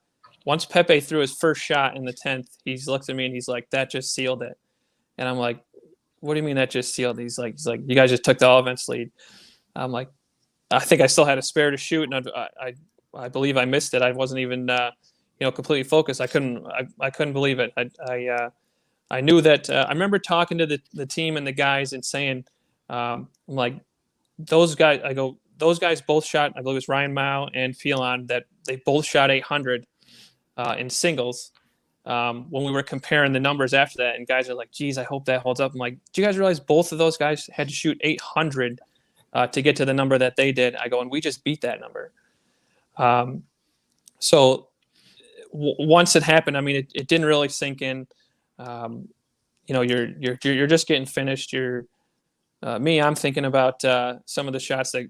once Pepe threw his first shot in the 10th, he's looked at me and he's like, "That just sealed it." And I'm like, "What do you mean that just sealed?" He's like, "You guys just took the all events lead." I'm like, "I think I still had a spare to shoot, and I believe I missed it. I wasn't even completely focused. I couldn't believe it. I knew that. I remember talking to the team and the guys and saying, I'm like, those guys. I go, those guys both shot. I believe it was Ryan Mao and Phelan, that they both shot 800 in singles. When we were comparing the numbers after that, and guys are like, "Geez, I hope that holds up." I'm like, "Do you guys realize both of those guys had to shoot 800 to get to the number that they did?" I go, and we just beat that number. So once it happened, I mean, it didn't really sink in. You're just getting finished. I'm thinking about some of the shots that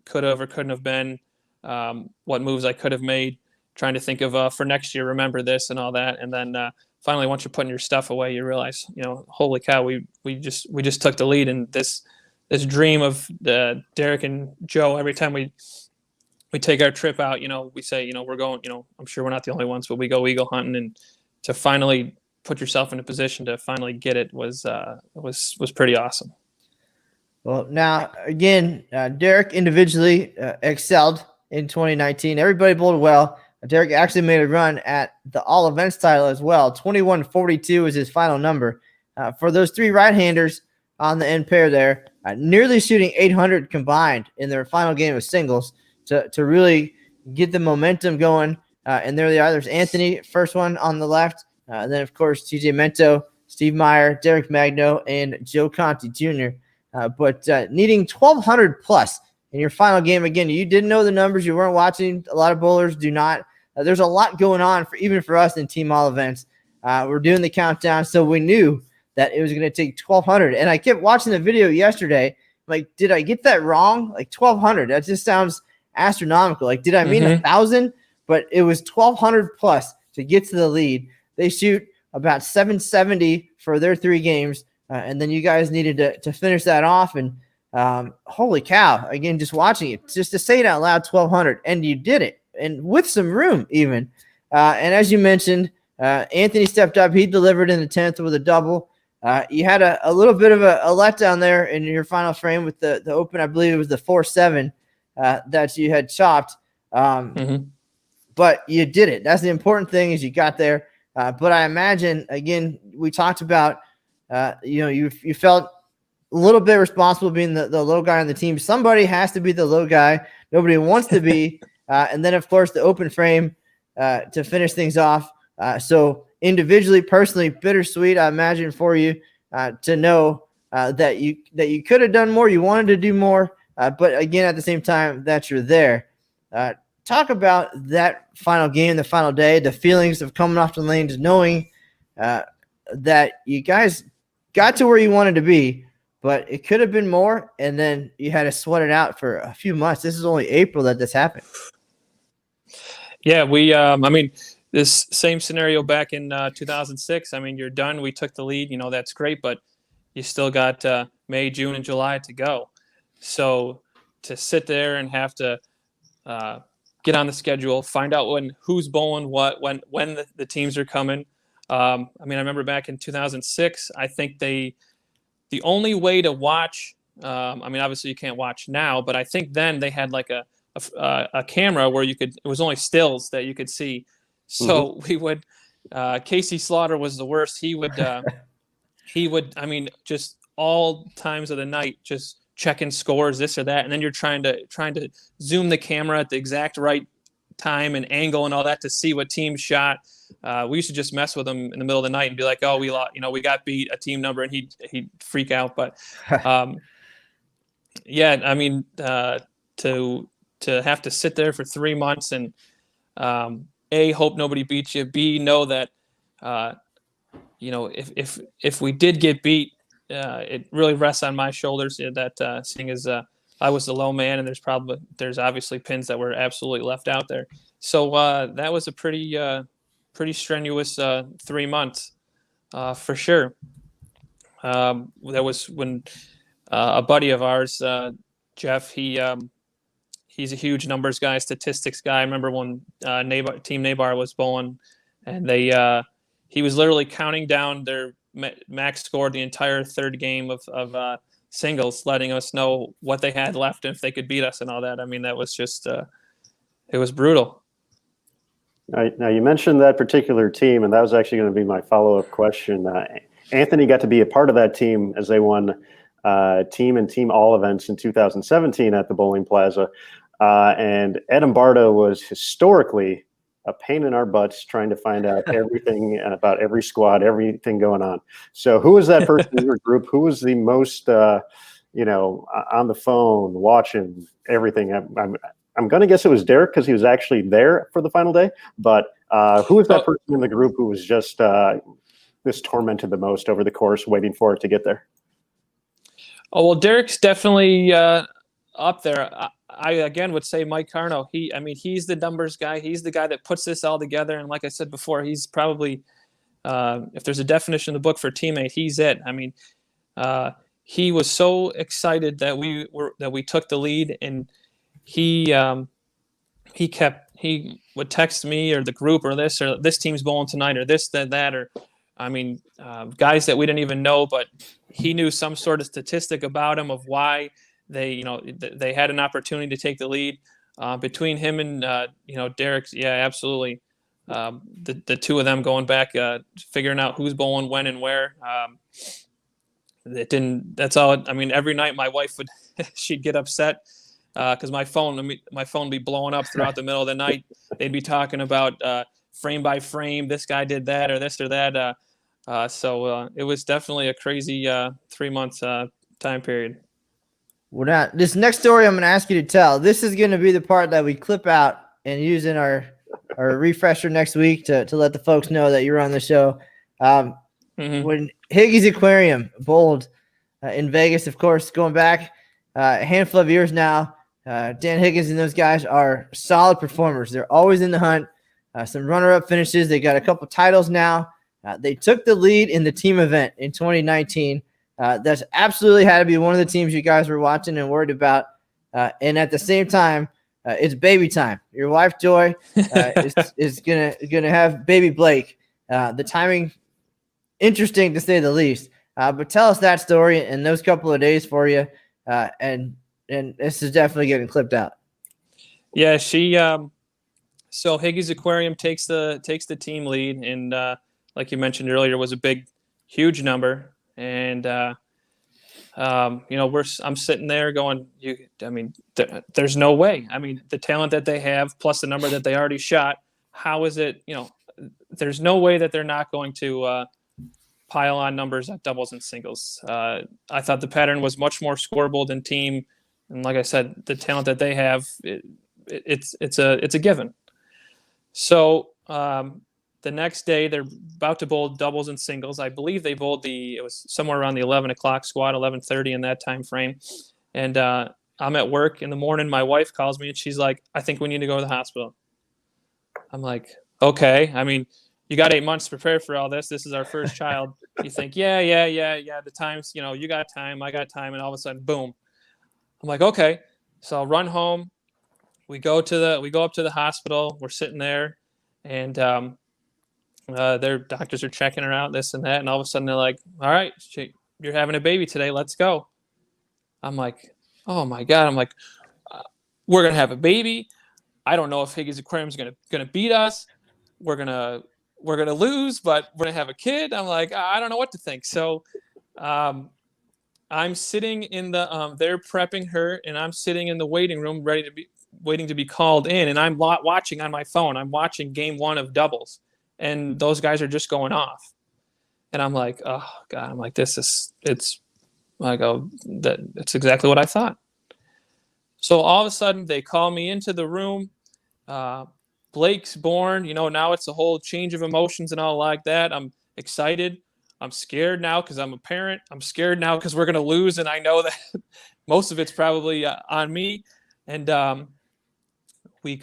could have or couldn't have been, what moves I could have made, trying to think of for next year, remember this and all that. And then finally, once you're putting your stuff away, you realize, holy cow, we just took the lead. And this dream of Derek and Joe, every time we take our trip out, we say, we're going, I'm sure we're not the only ones, but we go eagle hunting, and to finally put yourself in a position to finally get it was pretty awesome. Well, now again, Derek individually excelled in 2019. Everybody bowled well. Derek actually made a run at the all events title as well. 21-42 is his final number. For those three right-handers on the end pair there, nearly shooting 800 combined in their final game of singles to really get the momentum going. And there they are. There's Anthony, first one on the left. And then, of course, TJ Mento, Steve Meyer, Derek Magno, and Joe Conti Jr. But needing 1,200 plus in your final game. Again, you didn't know the numbers. You weren't watching. A lot of bowlers do not. There's a lot going on even for us in team all events. We're doing the countdown, so we knew that it was going to take 1,200. And I kept watching the video yesterday. Like, did I get that wrong? Like 1,200. That just sounds astronomical. Like, did I mean 1,000? But it was 1,200 plus to get to the lead. They shoot about 770 for their three games. And then you guys needed to finish that off. And holy cow, again, just watching it, just to say it out loud, 1,200. And you did it, and with some room even. And as you mentioned, Anthony stepped up. He delivered in the 10th with a double. You had a little bit of a letdown there in your final frame with the open. I believe it was the 4-7 that you had chopped. But you did it. That's the important thing, is you got there. But I imagine, again, we talked about, you felt a little bit responsible being the low guy on the team. Somebody has to be the low guy. Nobody wants to be. And then, of course, the open frame to finish things off. So individually, personally, bittersweet, I imagine, for you to know that you could have done more. You wanted to do more. But, again, at the same time, that you're there. Talk about that final game, the final day, the feelings of coming off the lanes, knowing that you guys got to where you wanted to be, but it could have been more, and then you had to sweat it out for a few months. This is only April that this happened. Yeah, this same scenario back in 2006. You're done. We took the lead. That's great, but you still got May, June, and July to go. So to sit there and have to get on the schedule, find out who's bowling when the teams are coming. I remember back in 2006, I think the only way to watch, obviously you can't watch now, but I think then they had like a camera where it was only stills that you could see. So we would, Casey Slaughter was the worst. He would, just all times of the night, just checking scores, this or that. And then you're trying to zoom the camera at the exact right time and angle and all that to see what team shot. We used to just mess with him in the middle of the night and be like, oh, we lost, we got beat a team number, and he'd freak out. But to have to sit there for 3 months and A, hope nobody beats you, B, know that if we did get beat, it really rests on my shoulders, that seeing as I was the low man, and there's obviously pins that were absolutely left out there. So that was a pretty strenuous 3 months for sure. That was when a buddy of ours, Jeff, he's a huge numbers guy, statistics guy. I remember when Team Nabar was bowling, and he was literally counting down their max score the entire third game of singles, letting us know what they had left and if they could beat us and all that. That was just it was brutal. Now you mentioned that particular team, and that was actually going to be my follow-up question. Anthony got to be a part of that team as they won team and team all events in 2017 at the Bowling Plaza. And Ed Bardo was historically a pain in our butts trying to find out everything about every squad, everything going on. So who was that person in your group? Who was the most, on the phone, watching everything? I'm going to guess it was Derek, because he was actually there for the final day. But who was that person in the group who was just this tormented the most over the course, waiting for it to get there? Oh, well, Derek's definitely up there. I again would say Mike Carno. He's the numbers guy. He's the guy that puts this all together. And like I said before, he's probably, if there's a definition in the book for teammate, he's it. I mean, he was so excited that we took the lead, and he would text me or the group or this team's bowling tonight or this, that, or guys that we didn't even know, but he knew some sort of statistic about him of why they had an opportunity to take the lead. Between him and Derek, yeah, absolutely. The two of them going back, figuring out who's bowling when and where. That's all. I mean, every night my wife she'd get upset because my phone would be blowing up throughout the middle of the night. They'd be talking about frame by frame, this guy did that or this or that. So it was definitely a crazy 3 months time period. Well, now, this next story I'm going to ask you to tell, this is going to be the part that we clip out and use in our refresher next week to let the folks know that you're on the show. When Higgy's Aquarium bowled in Vegas, of course, going back a handful of years now, Dan Higgins and those guys are solid performers. They're always in the hunt. Some runner-up finishes. They got a couple titles now. They took the lead in the team event in 2019. That's absolutely had to be one of the teams you guys were watching and worried about. And at the same time, it's baby time. Your wife Joy is gonna have baby Blake. The timing, interesting to say the least. But tell us that story and those couple of days for you. And this is definitely getting clipped out. Yeah, she. So Higgy's Aquarium takes the team lead, and like you mentioned earlier, was a huge number. And I'm sitting there going, there's no way. I mean, the talent that they have plus the number that they already shot, how is it? There's no way that they're not going to pile on numbers at doubles and singles. I thought the pattern was much more scoreable than team, and like I said, the talent that they have, it's a given. So the next day they're about to bowl doubles and singles. I believe they bowled it was somewhere around the 11 o'clock squad, 11:30 in that time frame. And I'm at work in the morning. My wife calls me and she's like, "I think we need to go to the hospital." I'm like, "Okay." I mean, you got 8 months to prepare for all this. This is our first child. You think, yeah. The times, you got time, I got time, and all of a sudden, boom. I'm like, okay. So I'll run home. We go up to the hospital. We're sitting there, and their doctors are checking her out, this and that, and all of a sudden they're like, "All right, you're having a baby today. Let's go." I'm like, "Oh my God!" I'm like, "We're gonna have a baby. I don't know if Higgy's Aquarium's gonna beat us. We're gonna lose, but we're gonna have a kid." I'm like, I don't know what to think. So, I'm sitting in the they're prepping her, and I'm sitting in the waiting room, waiting to be called in, and I'm watching on my phone. I'm watching game 1 of doubles, and those guys are just going off, and I'm like, oh God, I'm like, it's exactly what I thought. So all of a sudden they call me into the room. Blake's born. Now it's a whole change of emotions and all like that. I'm excited. I'm scared now because I'm a parent. I'm scared now because we're going to lose, and I know that most of it's probably on me. And we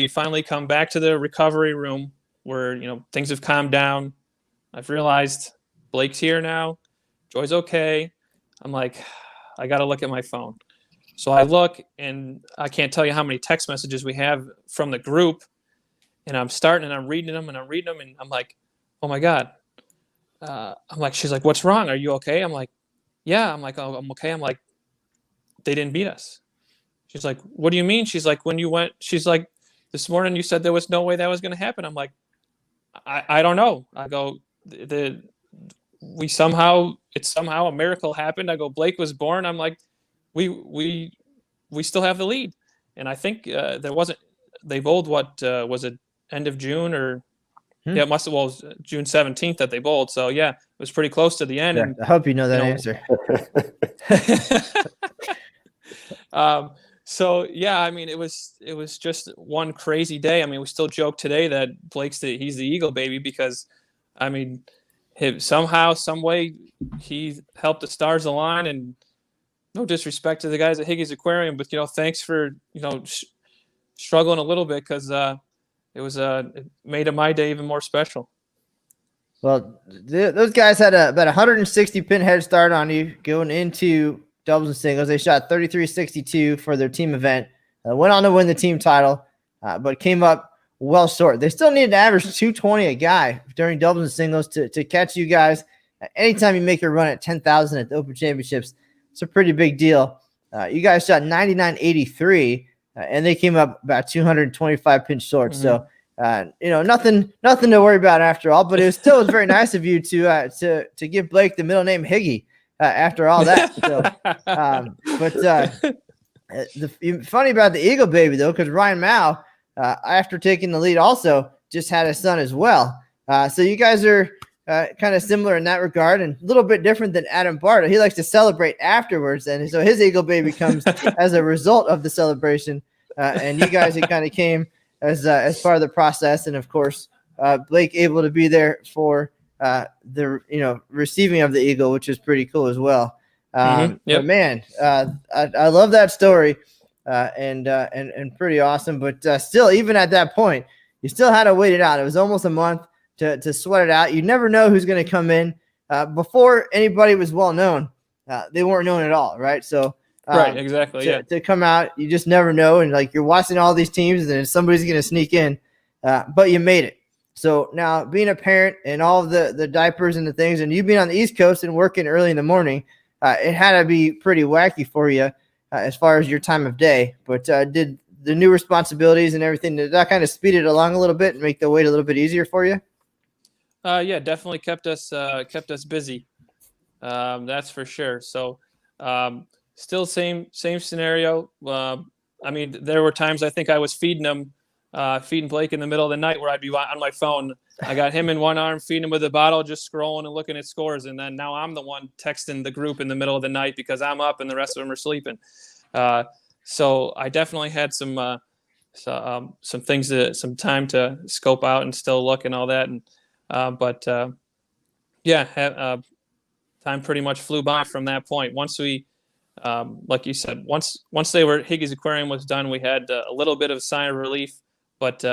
finally come back to the recovery room where things have calmed down. I've realized Blake's here now. Joy's okay. I'm like, I got to look at my phone. So I look, and I can't tell you how many text messages we have from the group. And I'm reading them, and I'm like, oh my God. I'm like, she's like, "What's wrong? Are you okay?" I'm like, "Yeah." I'm like, "Oh, I'm okay." I'm like, "They didn't beat us." She's like, "What do you mean?" She's like, she's like, "This morning you said there was no way that was going to happen." I'm like, I don't know. I go, it's somehow a miracle happened. I go, Blake was born. I'm like, we still have the lead. And I think they bowled was it end of June or yeah, it was June 17th that they bowled. So yeah, it was pretty close to the end. Yeah, and I hope you know that answer. So yeah, I mean, it was just one crazy day. I mean, we still joke today that he's the Eagle baby because, I mean, somehow, some way, he helped the stars align, and no disrespect to the guys at Higgy's Aquarium, but thanks for struggling a little bit, because it made my day even more special. Well, those guys had about 160 pin head start on you going into doubles and singles. They shot 33-62 for their team event. Went on to win the team title, but came up well short. They still needed to average 220 a guy during doubles and singles to catch you guys. Anytime you make a run at 10,000 at the Open Championships, it's a pretty big deal. You guys shot 99.83, and they came up about 225 pin short. Mm-hmm. So, nothing to worry about after all. But it was very nice of you to give Blake the middle name Higgy after all that. So, the funny about the Eagle baby though, because Ryan Mao, after taking the lead, also just had a son as well. So you guys are kind of similar in that regard, and a little bit different than Adam Barta. He likes to celebrate afterwards, and so his Eagle baby comes as a result of the celebration. And you guys, it kind of came as part of the process, and of course, Blake able to be there for the receiving of the Eagle, which is pretty cool as well. Yep. But man, I love that story, and pretty awesome. But still, even at that point, you still had to wait it out. It was almost a month to sweat it out. You never know who's going to come in. Before anybody was well known, they weren't known at all, right? So right, exactly. To come out, you just never know, and like you're watching all these teams, and then somebody's going to sneak in, but you made it. So now, being a parent and all of the diapers and the things, and you being on the East Coast and working early in the morning, it had to be pretty wacky for you as far as your time of day. But did the new responsibilities and everything, did that kind of speed it along a little bit and make the wait a little bit easier for you? Yeah, definitely kept us busy. That's for sure. So still same scenario. I mean, there were times I think I was feeding Blake in the middle of the night where I'd be on my phone. I got him in one arm, feeding him with a bottle, just scrolling and looking at scores. And then now I'm the one texting the group in the middle of the night because I'm up and the rest of them are sleeping. So I definitely had some things, some time to scope out and still look and all that. And time pretty much flew by from that point. Once we, like you said, once Higgy's Aquarium was done, we had a little bit of a sign of relief, but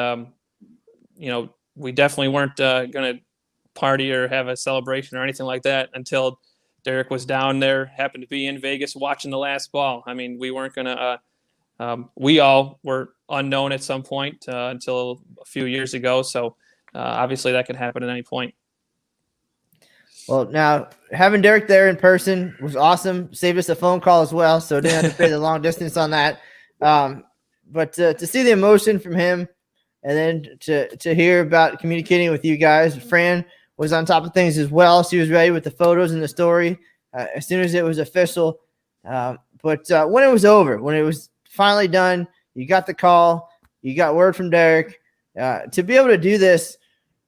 we definitely weren't going to party or have a celebration or anything like that until Derek was down there, happened to be in Vegas watching the last ball. I mean, we weren't going to, we all were unknown at some point until a few years ago. So obviously that could happen at any point. Well, now having Derek there in person was awesome. Saved us a phone call as well, so didn't have to pay the long distance on that. But to see the emotion from him, and then to hear about communicating with you guys, Fran was on top of things as well. She was ready with the photos and the story as soon as it was official. But when it was over, when it was finally done, you got the call, you got word from Derek. To be able to do this,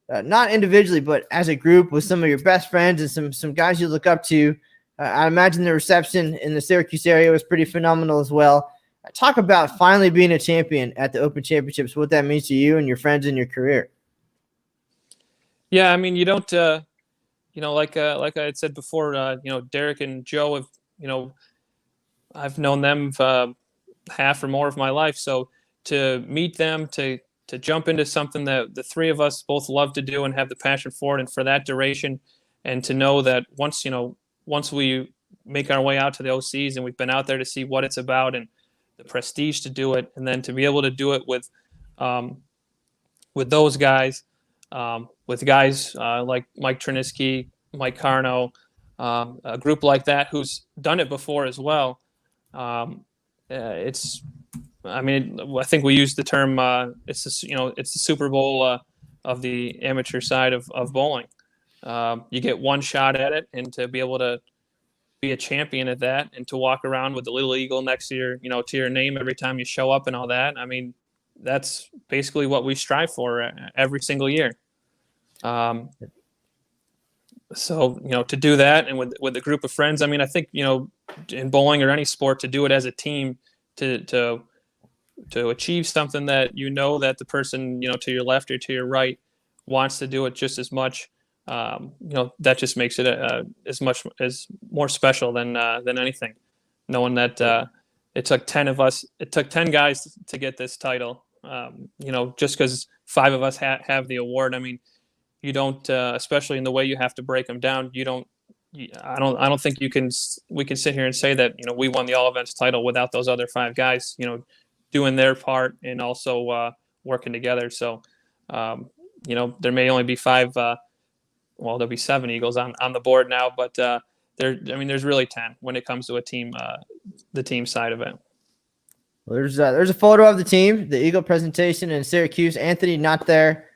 not individually, but as a group with some of your best friends and some guys you look up to, I imagine the reception in the Syracuse area was pretty phenomenal as well. Talk about finally being a champion at the Open Championships, what that means to you and your friends in your career. Yeah, I mean, you don't, like I had said before, Derek and Joe have, I've known them half or more of my life. So to meet them, to jump into something that the three of us both love to do and have the passion for it, and for that duration, and to know that once we make our way out to the OCs and we've been out there to see what it's about and the prestige to do it, and then to be able to do it with those guys, with guys like Mike Triniski, Mike Carno, a group like that who's done it before as well. I think we use the term, it's the Super Bowl of the amateur side of bowling. You get one shot at it, and to be able to be a champion at that, and to walk around with the little eagle next to your name every time you show up and all that. I mean, that's basically what we strive for every single year. So, to do that, and with a group of friends, I mean, I think, in bowling or any sport, to do it as a team, to achieve something that that the person to your left or to your right wants to do it just as much, that just makes it as more special than anything. knowing that it took 10 of us. It took 10 guys to get this title. Just because 5 of us have the award. I mean, you don't, especially in the way you have to break them down. You don't. I don't think we can sit here and say that we won the all events title without those other 5 guys doing their part and also working together. So there may only be 5. There'll be 7 Eagles on the board now, but there's really 10 when it comes to a team, the team side of it. Well, there's a photo of the team, the Eagle presentation in Syracuse. Anthony not there.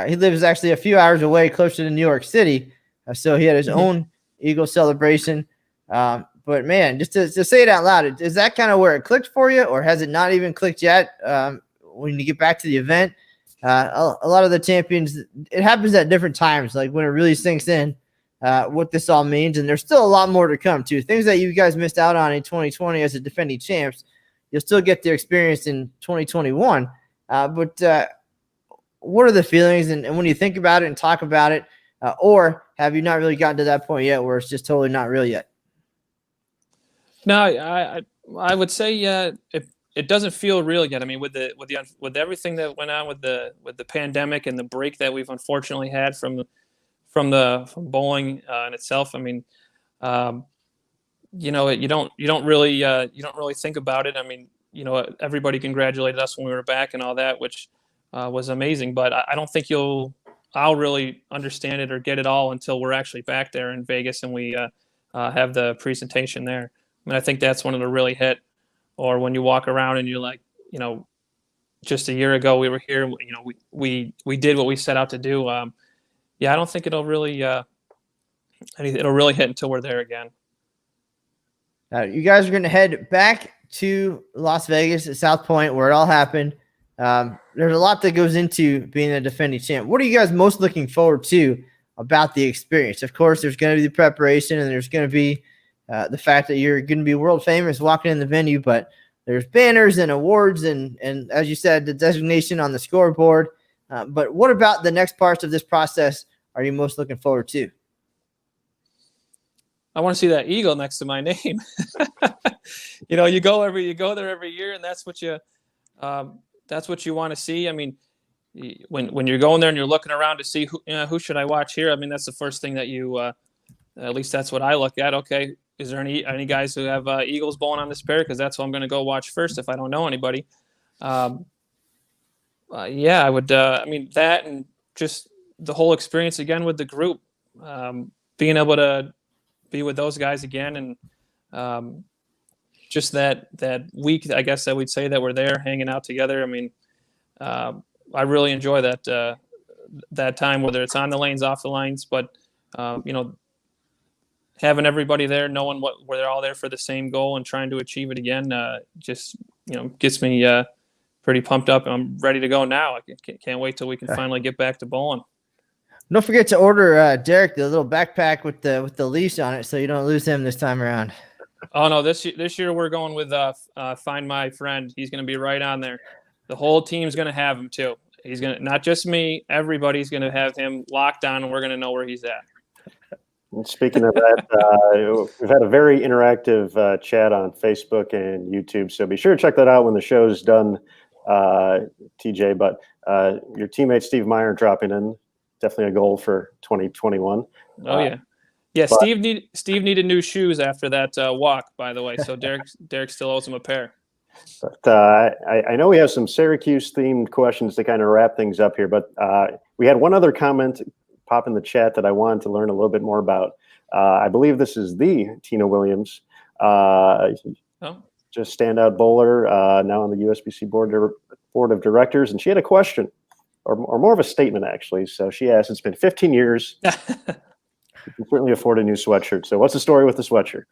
He lives actually a few hours away, closer to New York City, so he had his own Eagle celebration. But man, just to say it out loud, is that kind of where it clicked for you, or has it not even clicked yet? When you get back to the event, a lot of the champions, it happens at different times, like when it really sinks in what this all means. And there's still a lot more to come too. Things that you guys missed out on in 2020 as a defending champs, you'll still get the experience in 2021. But what are the feelings? And when you think about it and talk about it, or have you not really gotten to that point yet where it's just totally not real yet? No, I would say it doesn't feel real yet. I mean, with everything that went on with the pandemic and the break that we've unfortunately had from bowling in itself. I mean, you don't really think about it. I mean, everybody congratulated us when we were back and all that, which was amazing. But I don't think I'll really understand it or get it all until we're actually back there in Vegas and we have the presentation there. I mean, I think that's when it'll really hit. Or when you walk around and you're like, just a year ago we were here, we did what we set out to do. I don't think it'll really hit until we're there again. You guys are going to head back to Las Vegas at South Point where it all happened. There's a lot that goes into being a defending champ. What are you guys most looking forward to about the experience? Of course, there's going to be the preparation and there's going to be the fact that you're going to be world famous walking in the venue, but there's banners and awards and as you said, the designation on the scoreboard. But what about the next parts of this process are you most looking forward to? I want to see that eagle next to my name. You go there every year, and that's what you want to see. I mean, when you're going there and you're looking around to see who should I watch here. I mean, that's the first thing that you, at least that's what I look at. Okay, is there any guys who have eagles bowling on this pair? Because that's what I'm going to go watch first if I don't know anybody. I would. I mean, that and just the whole experience again with the group, being able to be with those guys again, and just that week, I guess I would say that we're there hanging out together. I mean, I really enjoy that time, whether it's on the lanes, off the lanes, but having everybody there, knowing where they're all there for the same goal and trying to achieve it again, just gets me pretty pumped up. I'm ready to go now. I can't wait till we can finally get back to bowling. Don't forget to order Derek the little backpack with the leash on it, so you don't lose him this time around. Oh no, this year we're going with Find My Friend. He's going to be right on there. The whole team's going to have him too. He's going to, not just me, everybody's going to have him locked down, and we're going to know where he's at. And speaking of that, we've had a very interactive chat on Facebook and YouTube, so be sure to check that out when the show's done, TJ. But your teammate Steve Meyer dropping in, definitely a goal for 2021. Oh yeah. Yeah, but Steve needed new shoes after that walk, by the way. So Derek still owes him a pair. But I know we have some Syracuse-themed questions to kind of wrap things up here. But we had one other comment pop in the chat that I wanted to learn a little bit more about. I believe this is the Tina Williams, just standout bowler, now on the USBC board of directors, and she had a question, or more of a statement actually. So she asked, "It's been 15 years." You can certainly afford a new sweatshirt. So what's the story with the sweatshirt?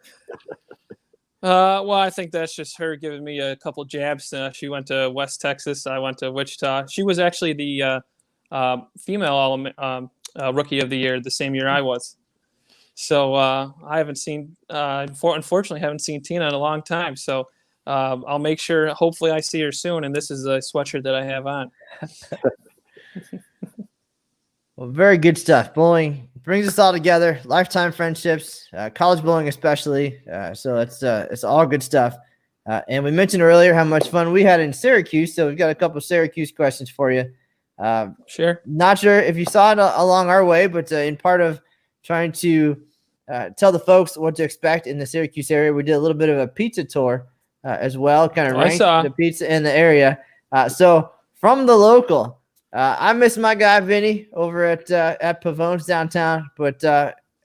Well, I think that's just her giving me a couple jabs. She went to West Texas. I went to Wichita. She was actually the female rookie of the year the same year I was. So I haven't seen, unfortunately, haven't seen Tina in a long time. So I'll make sure, hopefully I see her soon. And this is a sweatshirt that I have on. Well, very good stuff. Bowling brings us all together. Lifetime friendships, college bowling especially. So it's all good stuff. And we mentioned earlier how much fun we had in Syracuse. So we've got a couple of Syracuse questions for you. Sure. Not sure if you saw it along our way, but in part of trying to tell the folks what to expect in the Syracuse area, we did a little bit of a pizza tour as well, kind of ranked the pizza in the area. So from the local, I miss my guy Vinny over at Pavone's downtown. But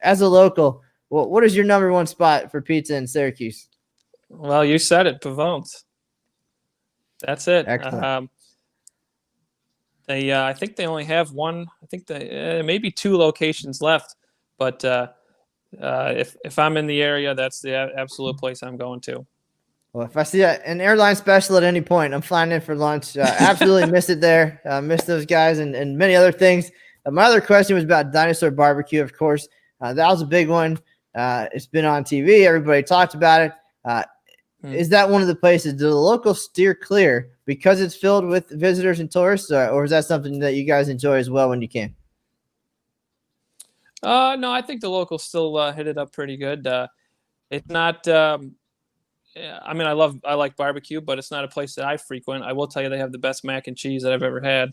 as a local, what is your number one spot for pizza in Syracuse? Well, you said it, Pavone's. That's it. Excellent. I think they only have one. I think they maybe two locations left. But if I'm in the area, that's the absolute place I'm going to. Well, if I see an airline special at any point, I'm flying in for lunch. Absolutely miss it there. Miss those guys and many other things. My other question was about Dinosaur Barbecue, of course. That was a big one. It's been on TV. Everybody talked about it. Is that one of the places? Do the locals steer clear because it's filled with visitors and tourists, or is that something that you guys enjoy as well when you can? No, I think the locals still hit it up pretty good. It's not. I mean, I like barbecue, but it's not a place that I frequent. I will tell you they have the best mac and cheese that I've ever had.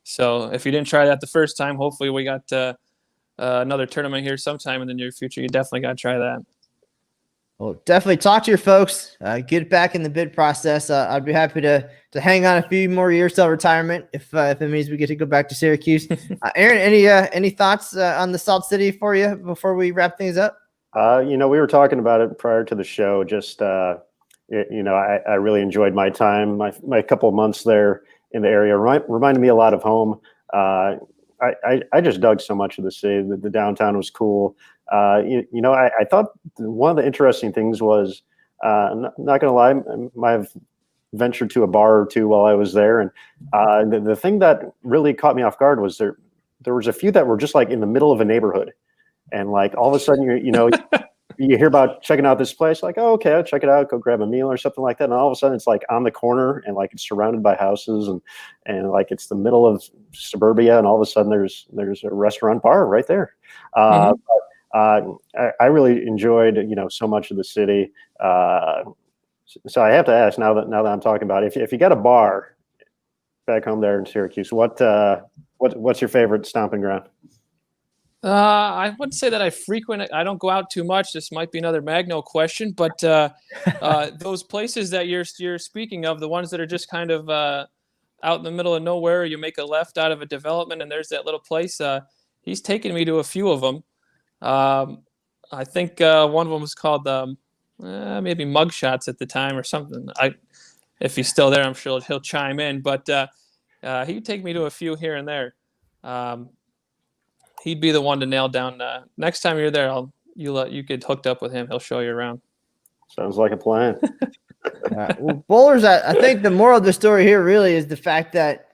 So if you didn't try that the first time, hopefully we got another tournament here sometime in the near future. You definitely got to try that. Well, definitely talk to your folks. Get back in the bid process. I'd be happy to hang on a few more years till retirement if it means we get to go back to Syracuse. Aaron, any thoughts on the Salt City for you before we wrap things up? We were talking about it prior to the show. Just I really enjoyed my time. My couple of months there in the area reminded me a lot of home. I just dug so much of the city. The downtown was cool. I thought one of the interesting things was, I'm not going to lie, I might have ventured to a bar or two while I was there. And the thing that really caught me off guard was there was a few that were just like in the middle of a neighborhood. And like all of a sudden, you hear about checking out this place, like, oh, okay, I'll check it out, go grab a meal or something like that. And all of a sudden it's like on the corner and like it's surrounded by houses and like it's the middle of suburbia. And all of a sudden there's a restaurant bar right there. I really enjoyed, so much of the city. So I have to ask now that I'm talking about it, if you got a bar back home there in Syracuse, what's your favorite stomping ground? I wouldn't say that I frequent it. I don't go out too much. This might be another Magno question, but those places that you're speaking of, the ones that are just kind of out in the middle of nowhere, you make a left out of a development and there's that little place. He's taken me to a few of them. I think one of them was called maybe Mugshots at the time or something. If he's still there, I'm sure he'll chime in. But he'd take me to a few here and there. He'd be the one to nail down. Next time you're there, you get hooked up with him. He'll show you around. Sounds like a plan. Well, bowlers, I think the moral of the story here really is the fact that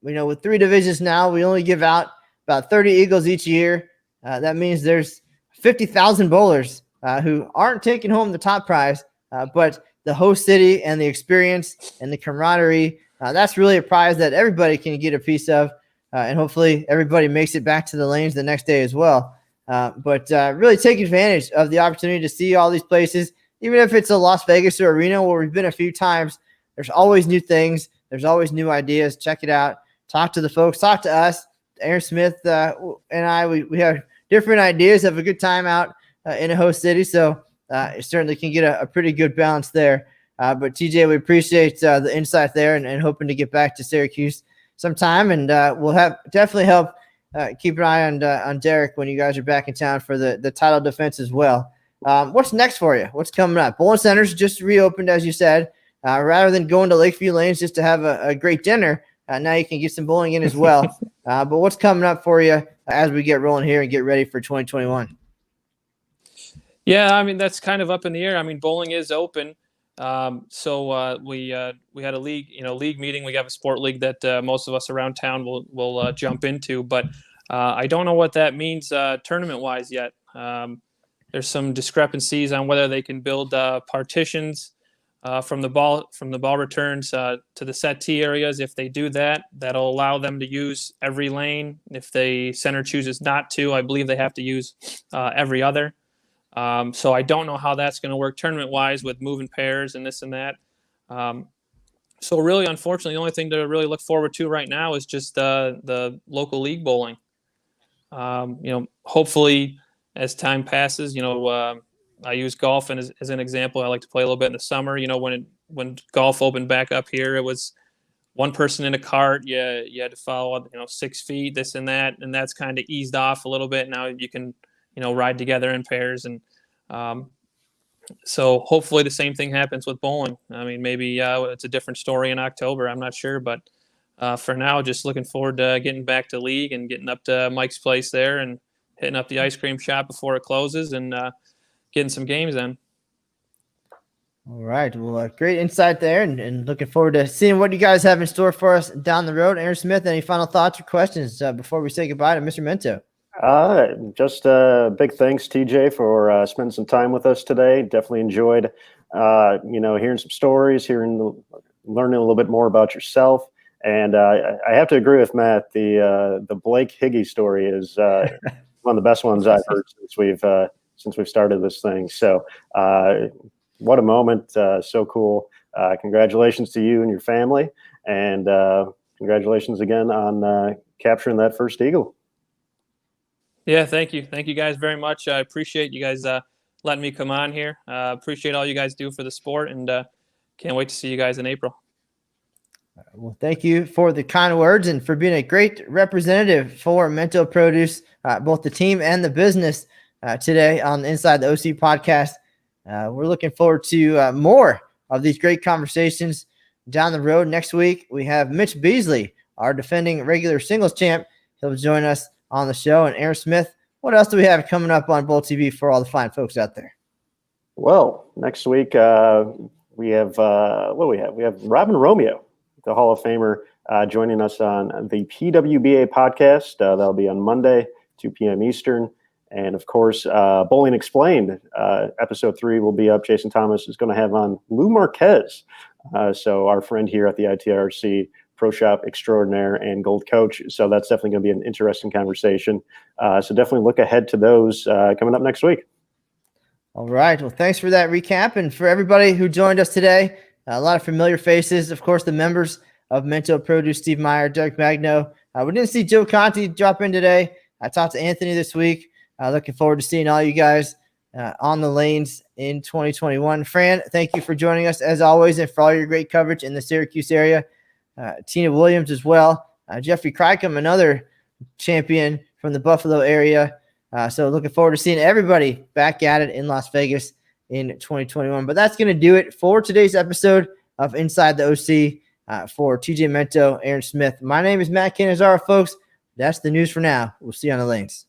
with 3 divisions now, we only give out about 30 Eagles each year. That means there's 50,000 bowlers who aren't taking home the top prize, but the host city and the experience and the camaraderie, that's really a prize that everybody can get a piece of, and hopefully everybody makes it back to the lanes the next day as well. But really take advantage of the opportunity to see all these places, even if it's a Las Vegas or Reno where we've been a few times. There's always new things. There's always new ideas. Check it out. Talk to the folks. Talk to us. Aaron Smith and I, we have different ideas, have a good time out in a host city. So certainly can get a pretty good balance there. But TJ, we appreciate the insight there and hoping to get back to Syracuse sometime. And we'll definitely help keep an eye on Derek when you guys are back in town for the title defense as well. What's next for you? What's coming up? Bowling Center's just reopened, as you said. Rather than going to Lakeview Lanes just to have a great dinner, now you can get some bowling in as well. But what's coming up for you as we get rolling here and get ready for 2021? Yeah, I mean, that's kind of up in the air. I mean, bowling is open. So we had a league meeting. We have a sport league that most of us around town will jump into, but I don't know what that means tournament wise yet. There's some discrepancies on whether they can build partitions from the ball returns to the set tee areas. If they do that, that'll allow them to use every lane. If the center chooses not to, I believe they have to use every other. So I don't know how that's going to work tournament-wise with moving pairs and this and that. So really, unfortunately, the only thing to really look forward to right now is just the local league bowling. Hopefully, as time passes, I use golf as an example. I like to play a little bit in the summer. When golf opened back up here, it was one person in a cart. You had to follow 6 feet, this and that, and that's kind of eased off a little bit. Now you can ride together in pairs, and so hopefully the same thing happens with bowling. I mean, maybe it's a different story in October. I'm not sure, but for now, just looking forward to getting back to league and getting up to Mike's place there and hitting up the ice cream shop before it closes and getting some games in. All right. Well, great insight there, and looking forward to seeing what you guys have in store for us down the road. Aaron Smith, any final thoughts or questions before we say goodbye to Mr. Mento? Just big thanks, TJ, for spending some time with us today. Definitely enjoyed, hearing some stories, learning a little bit more about yourself. And I have to agree with Matt. The Blake Higgy story is one of the best ones I've heard since we've started this thing. So what a moment! So cool. Congratulations to you and your family, and congratulations again on capturing that first eagle. Yeah, thank you guys very much. I appreciate you guys letting me come on here. Appreciate all you guys do for the sport, and can't wait to see you guys in April. Well, thank you for the kind words and for being a great representative for Mento Produce, both the team and the business today on the Inside the OC podcast. We're looking forward to more of these great conversations down the road. Next week, we have Mitch Beasley, our defending regular singles champ. He'll join us on the show. And Aaron Smith, what else do we have coming up on Bowl TV for all the fine folks out there? Well, next week we have what do we have? We have Robin Romeo, the Hall of Famer, joining us on the PWBA podcast. That'll be on Monday, 2 p.m. Eastern. And of course, Bowling Explained, episode 3 will be up. Jason Thomas is going to have on Lou Marquez. So our friend here at the ITRC Pro Shop Extraordinaire and Gold Coach. So that's definitely going to be an interesting conversation. So definitely look ahead to those coming up next week. All right. Well, thanks for that recap. And for everybody who joined us today, a lot of familiar faces. Of course, the members of Mento Produce, Steve Meyer, Derek Magno. We didn't see Joe Conti drop in today. I talked to Anthony this week. Looking forward to seeing all you guys on the lanes in 2021. Fran, thank you for joining us as always and for all your great coverage in the Syracuse area. Tina Williams as well. Jeffrey Crickham, another champion from the Buffalo area. So looking forward to seeing everybody back at it in Las Vegas in 2021. But that's going to do it for today's episode of Inside the OC. For TJ Mento, Aaron Smith, my name is Matt Canizaro, folks. That's the news for now. We'll see you on the lanes.